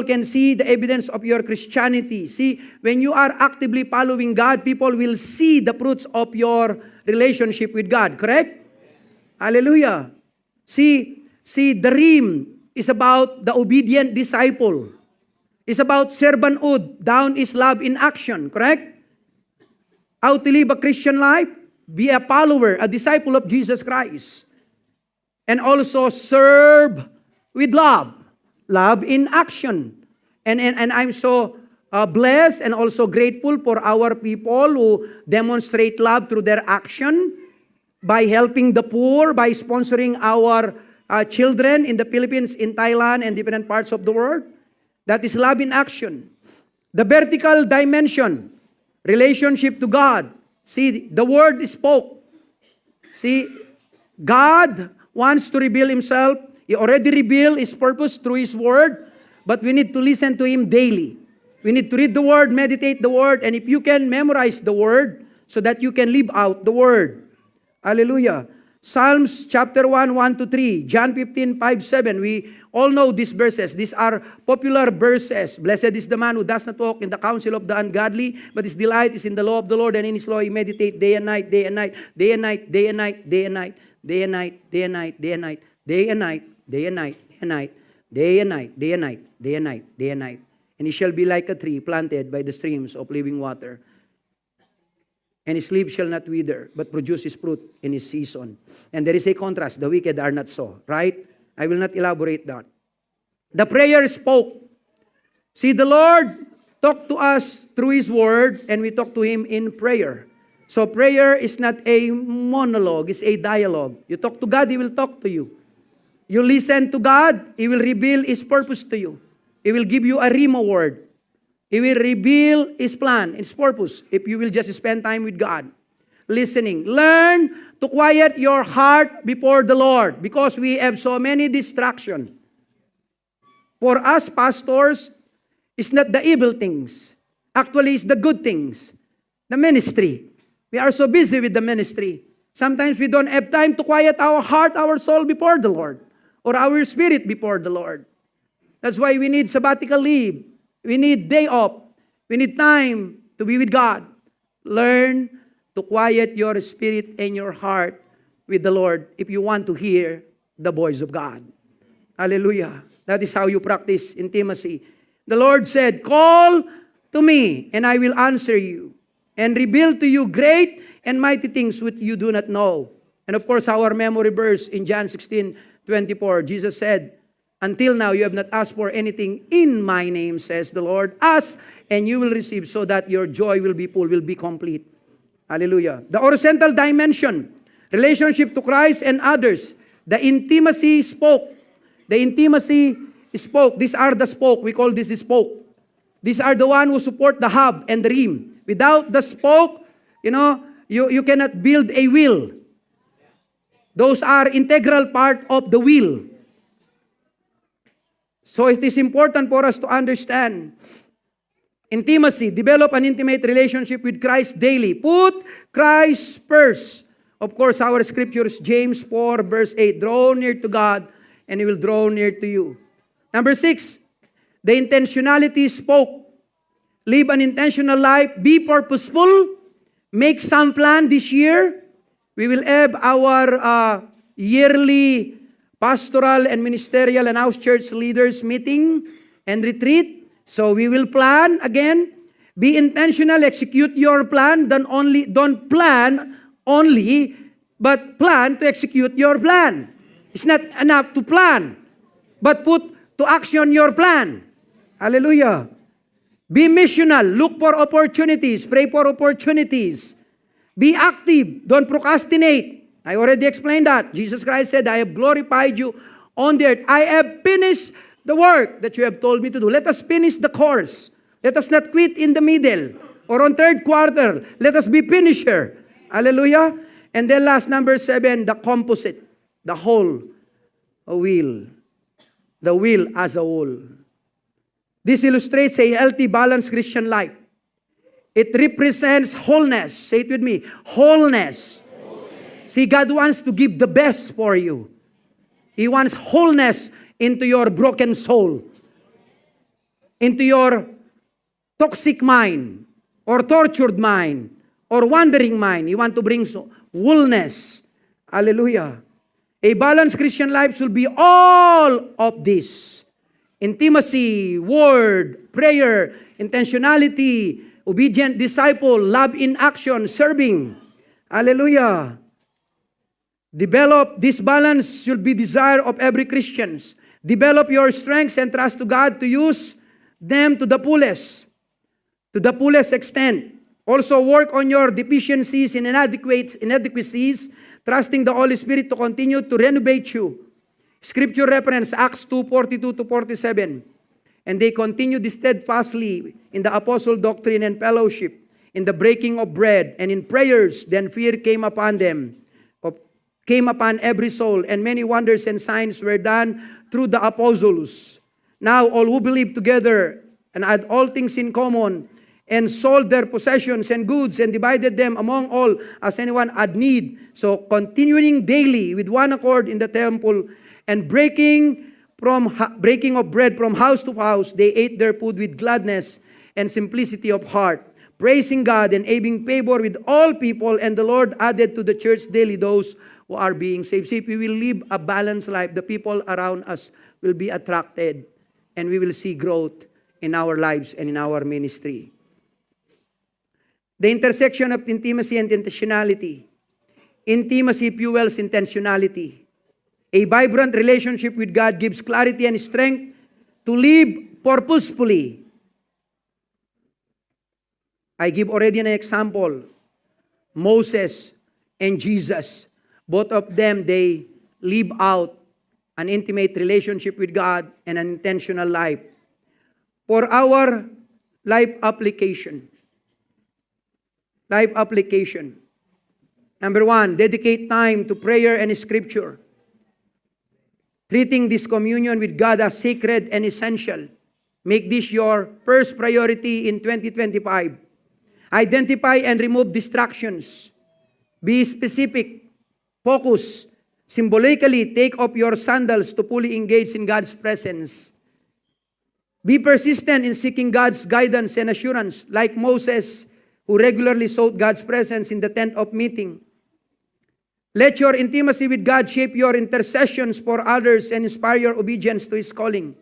can see the evidence of your Christianity. See, when you are actively following God, people will see the fruits of your relationship with God. Correct? Hallelujah. See, the rim is about the obedient disciple. It's about servanthood. Down is love in action, correct? How to live a Christian life? Be a follower, a disciple of Jesus Christ. And also serve with love. Love in action. And I'm so blessed and also grateful for our people who demonstrate love through their action by helping the poor, by sponsoring our children in the Philippines, in Thailand, and different parts of the world. That is love in action. The vertical dimension, relationship to God. See, the Word spoke. See, God wants to reveal Himself. He already revealed His purpose through His Word, but we need to listen to Him daily. We need to read the Word, meditate the Word, and if you can, memorize the Word so that you can live out the Word. Hallelujah. Psalms chapter 1, 1-3, John 15, 5-7. We all know these verses. These are popular verses. Blessed is the man who does not walk in the counsel of the ungodly, but his delight is in the law of the Lord, and in His law he meditate day and night, day and night, day and night, day and night, day and night, day and night, day and night, day and night, day and night, day and night, day and night, day and night, day and night, day and night, day and night. And he shall be like a tree planted by the streams of living water. And his leaf shall not wither, but produce his fruit in his season. And there is a contrast. The wicked are not so, right? I will not elaborate that. The prayer spoke. See, the Lord talked to us through His Word, and we talk to Him in prayer. So prayer is not a monologue, it's a dialogue. You talk to God, He will talk to you. You listen to God, He will reveal His purpose to you. He will give you a rhema word. He will reveal His plan, His purpose, if you will just spend time with God. Listening. Learn to quiet your heart before the Lord because we have so many distractions. For us pastors, it's not the evil things. Actually, it's the good things. The ministry. We are so busy with the ministry. Sometimes we don't have time to quiet our heart, our soul before the Lord, or our spirit before the Lord. That's why we need sabbatical leave. We need day off. We need time to be with God. Learn to quiet your spirit and your heart with the Lord if you want to hear the voice of God. Hallelujah. That is how you practice intimacy. The Lord said, "Call to me, and I will answer you, and reveal to you great and mighty things which you do not know." And of course, our memory verse in John 16:24, Jesus said, "Until now you have not asked for anything in my name, says the Lord. Ask, and you will receive, so that your joy will be full, will be complete." Hallelujah. The horizontal dimension, relationship to Christ and others. The intimacy spoke. The intimacy spoke. These are the spoke. We call this spoke. These are the one who support the hub and the rim. Without the spoke, you cannot build a wheel. Those are integral part of the wheel. So it is important for us to understand intimacy. Develop an intimate relationship with Christ daily. Put Christ first. Of course, our scriptures, James 4, verse 8. Draw near to God, and He will draw near to you. Number 6, the intentionality spoke. Live an intentional life. Be purposeful. Make some plan this year. We will have our yearly pastoral and ministerial and house church leaders meeting and retreat. So we will plan again. Be intentional, execute your plan. Don't plan only, but plan to execute your plan. It's not enough to plan, but put to action your plan. Hallelujah. Be missional. Look for opportunities. Pray for opportunities. Be active. Don't procrastinate. I already explained that. Jesus Christ said, I have glorified you on the earth. I have finished the work that you have told me to do. Let us finish the course. Let us not quit in the middle or on third quarter. Let us be finisher. Hallelujah. And then last, number 7, the composite. The whole will. The will as a whole. This illustrates a healthy, balanced Christian life. It represents wholeness. Say it with me. Wholeness. See, God wants to give the best for you. He wants wholeness into your broken soul, into your toxic mind, or tortured mind, or wandering mind. You want to bring wholeness. Hallelujah. A balanced Christian life should be all of this. Intimacy, word, prayer, intentionality, obedient disciple, love in action, serving. Hallelujah. Develop this balance should be desire of every Christian. Develop your strengths and trust to God to use them to the fullest extent. Also work on your deficiencies and inadequacies, trusting the Holy Spirit to continue to renovate you. Scripture reference, Acts 2:42-47. And they continued steadfastly in the apostle doctrine and fellowship, in the breaking of bread, and in prayers. Then fear came upon them, came upon every soul, and many wonders and signs were done through the apostles. Now all who believed together and had all things in common, and sold their possessions and goods, and divided them among all as anyone had need. So continuing daily with one accord in the temple, and breaking of bread from house to house, they ate their food with gladness and simplicity of heart, praising God and having favor with all people. And the Lord added to the church daily those who are being saved. See, if we will live a balanced life, the people around us will be attracted, and we will see growth in our lives and in our ministry. The intersection of intimacy and intentionality. Intimacy fuels intentionality. A vibrant relationship with God gives clarity and strength to live purposefully. I give already an example. Moses and Jesus. Both of them, they live out an intimate relationship with God and an intentional life. For our life application. Life application. Number 1, dedicate time to prayer and scripture. Treating this communion with God as sacred and essential. Make this your first priority in 2025. Identify and remove distractions. Be specific. Focus. Symbolically, take off your sandals to fully engage in God's presence. Be persistent in seeking God's guidance and assurance, like Moses, who regularly sought God's presence in the tent of meeting. Let your intimacy with God shape your intercessions for others and inspire your obedience to His calling.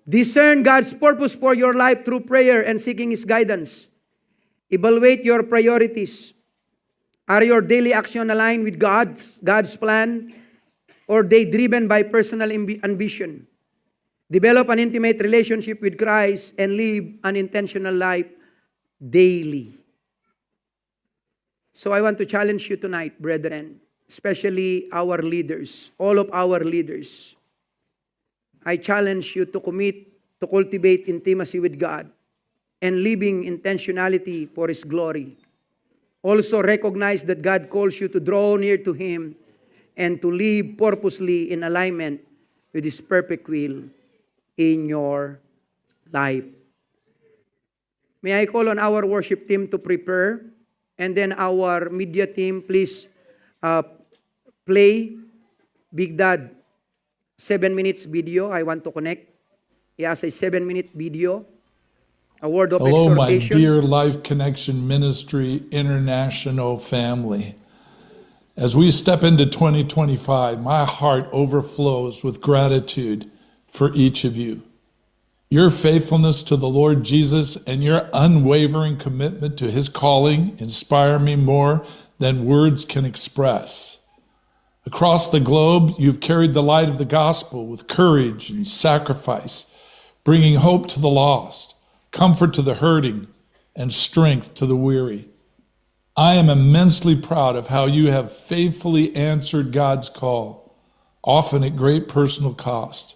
Discern God's purpose for your life through prayer and seeking His guidance. Evaluate your priorities. Are your daily actions aligned with God's plan, or are they driven by personal ambition? Develop an intimate relationship with Christ and live an intentional life daily. So I want to challenge you tonight, brethren, especially our leaders, all of our leaders. I challenge you to commit to cultivate intimacy with God and living intentionality for His glory. Also recognize that God calls you to draw near to Him and to live purposely in alignment with His perfect will in your life. May I call on our worship team to prepare, and then our media team, please play Big Dad 7 minutes video. I want to connect. He has a 7-minute video, a word of Hello, my exhortation. dear Life Connection Ministry International family. As we step into 2025, my heart overflows with gratitude for each of you. Your faithfulness to the Lord Jesus and your unwavering commitment to his calling inspire me more than words can express. Across the globe, you've carried the light of the gospel with courage and sacrifice, bringing hope to the lost, comfort to the hurting, and strength to the weary. I am immensely proud of how you have faithfully answered God's call, often at great personal cost.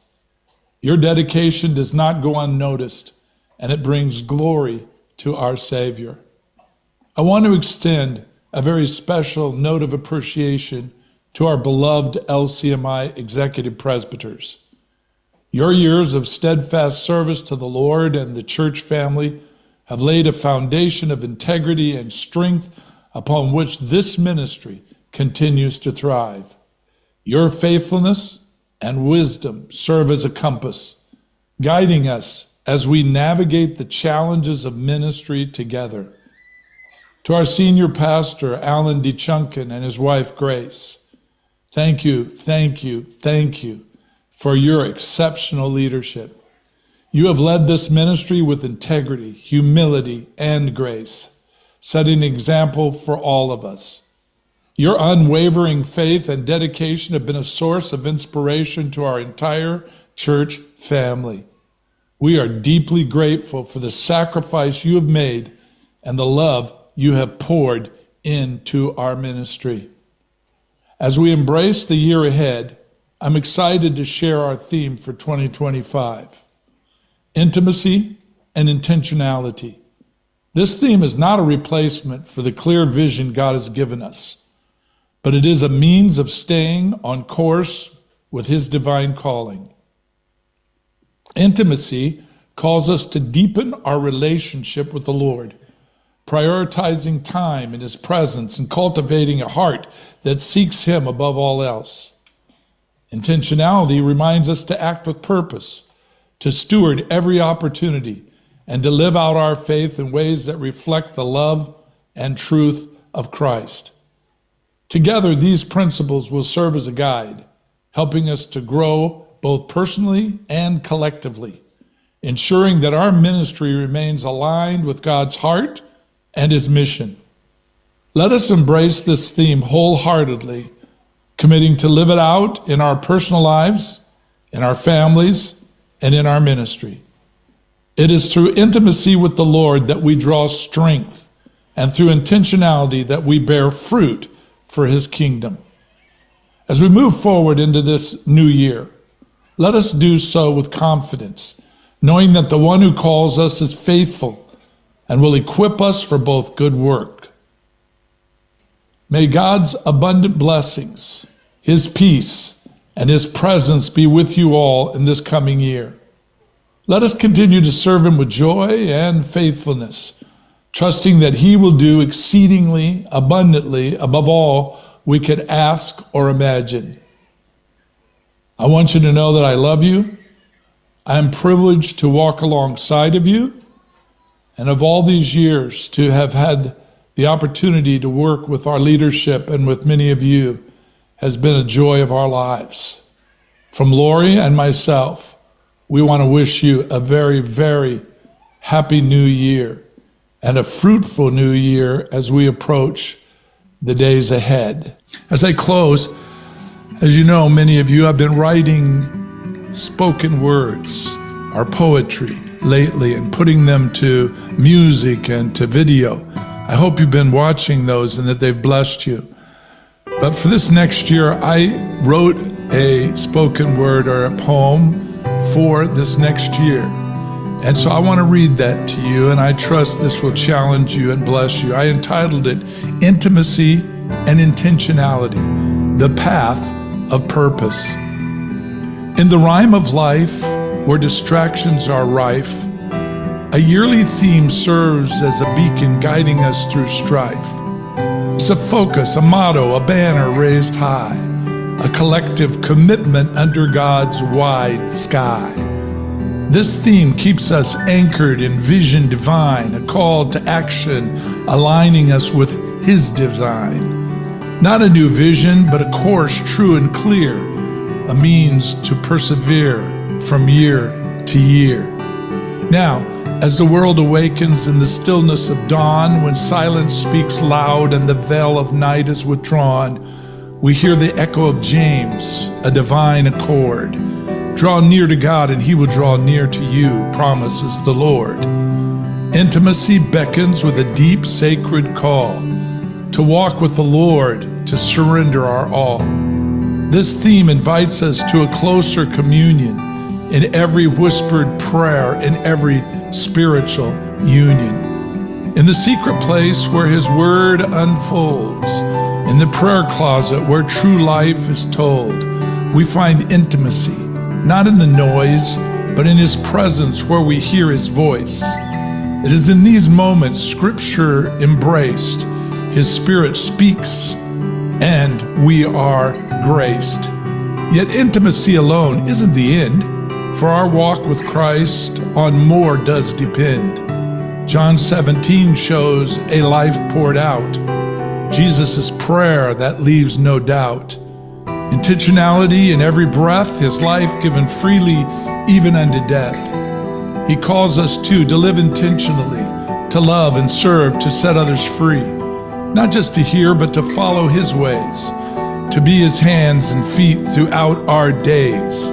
Your dedication does not go unnoticed, and it brings glory to our Savior. I want to extend a very special note of appreciation to our beloved LCMI executive presbyters. Your years of steadfast service to the Lord and the church family have laid a foundation of integrity and strength upon which this ministry continues to thrive. Your faithfulness and wisdom serve as a compass, guiding us as we navigate the challenges of ministry together. To our senior pastor, Alan DeChunkin, and his wife, Grace, thank you for your exceptional leadership. You have led this ministry with integrity, humility, and grace, setting an example for all of us. Your unwavering faith and dedication have been a source of inspiration to our entire church family. We are deeply grateful for the sacrifice you have made and the love you have poured into our ministry. As we embrace the year ahead, I'm excited to share our theme for 2025, intimacy and intentionality. This theme is not a replacement for the clear vision God has given us, but it is a means of staying on course with his divine calling. Intimacy calls us to deepen our relationship with the Lord, prioritizing time in his presence and cultivating a heart that seeks him above all else. Intentionality reminds us to act with purpose, to steward every opportunity, and to live out our faith in ways that reflect the love and truth of Christ. Together, these principles will serve as a guide, helping us to grow both personally and collectively, ensuring that our ministry remains aligned with God's heart and his mission. Let us embrace this theme wholeheartedly, committing to live it out in our personal lives, in our families, and in our ministry. It is through intimacy with the Lord that we draw strength, and through intentionality that we bear fruit for his kingdom. As we move forward into this new year, let us do so with confidence, knowing that the one who calls us is faithful and will equip us for both good work. May God's abundant blessings, his peace, and his presence be with you all in this coming year. Let us continue to serve him with joy and faithfulness, trusting that he will do exceedingly abundantly above all we could ask or imagine. I want you to know that I love you. I am privileged to walk alongside of you, and of all these years to have had the opportunity to work with our leadership and with many of you has been a joy of our lives. From Lori and myself, we want to wish you a very, very happy new year and a fruitful new year as we approach the days ahead. As I close, as you know, many of you have been writing spoken words, our poetry lately, and putting them to music and to video. I hope you've been watching those and that they've blessed you. But for this next year, I wrote a spoken word or a poem for this next year. And so I want to read that to you, and I trust this will challenge you and bless you. I entitled it, Intimacy and Intentionality, the Path of Purpose. In the rhyme of life, where distractions are rife, a yearly theme serves as a beacon guiding us through strife. It's a focus, a motto, a banner raised high, a collective commitment under God's wide sky. This theme keeps us anchored in vision divine, a call to action, aligning us with his design. Not a new vision, but a course true and clear, a means to persevere from year to year. Now, as the world awakens in the stillness of dawn, when silence speaks loud and the veil of night is withdrawn, we hear the echo of James, a divine accord. Draw near to God and he will draw near to you, promises the Lord. Intimacy beckons with a deep sacred call to walk with the Lord, to surrender our all. This theme invites us to a closer communion in every whispered prayer, in every spiritual union. In the secret place where his word unfolds, in the prayer closet where true life is told, we find intimacy, not in the noise, but in his presence where we hear his voice. It is in these moments, Scripture embraced, his Spirit speaks, and we are graced. Yet intimacy alone isn't the end, for our walk with Christ on more does depend. John 17 shows a life poured out, Jesus' prayer that leaves no doubt. Intentionality in every breath, his life given freely even unto death. He calls us to live intentionally, to love and serve, to set others free. Not just to hear, but to follow his ways, to be his hands and feet throughout our days,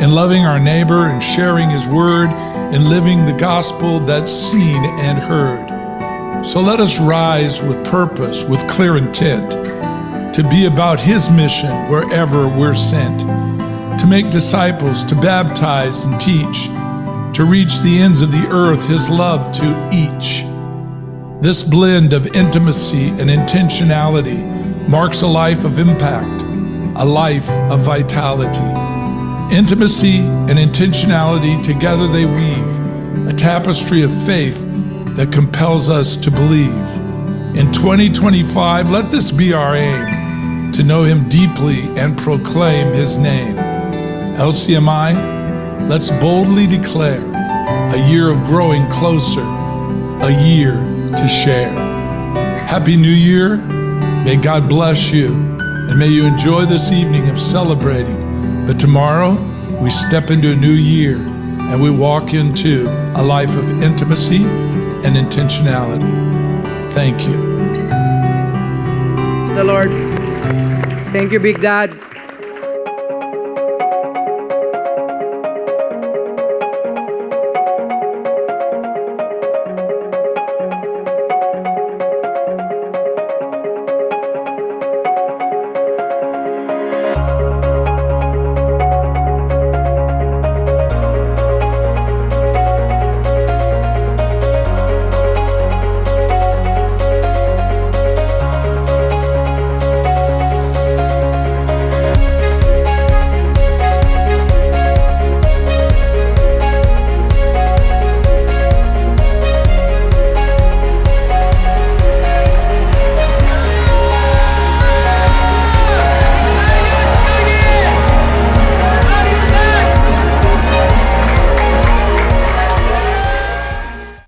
in loving our neighbor and sharing his word and living the gospel that's seen and heard. So let us rise with purpose, with clear intent, to be about his mission wherever we're sent, to make disciples, to baptize and teach, to reach the ends of the earth, his love to each. This blend of intimacy and intentionality marks a life of impact, a life of vitality. Intimacy and intentionality together they weave a tapestry of faith that compels us to believe. In 2025, let this be our aim, to know him deeply and proclaim his name. LCMI, let's boldly declare a year of growing closer, a year to share. Happy New Year. May God bless you, and may you enjoy this evening of celebrating. But tomorrow, we step into a new year, and we walk into a life of intimacy and intentionality. Thank you. The Lord. Thank you, Big Dad.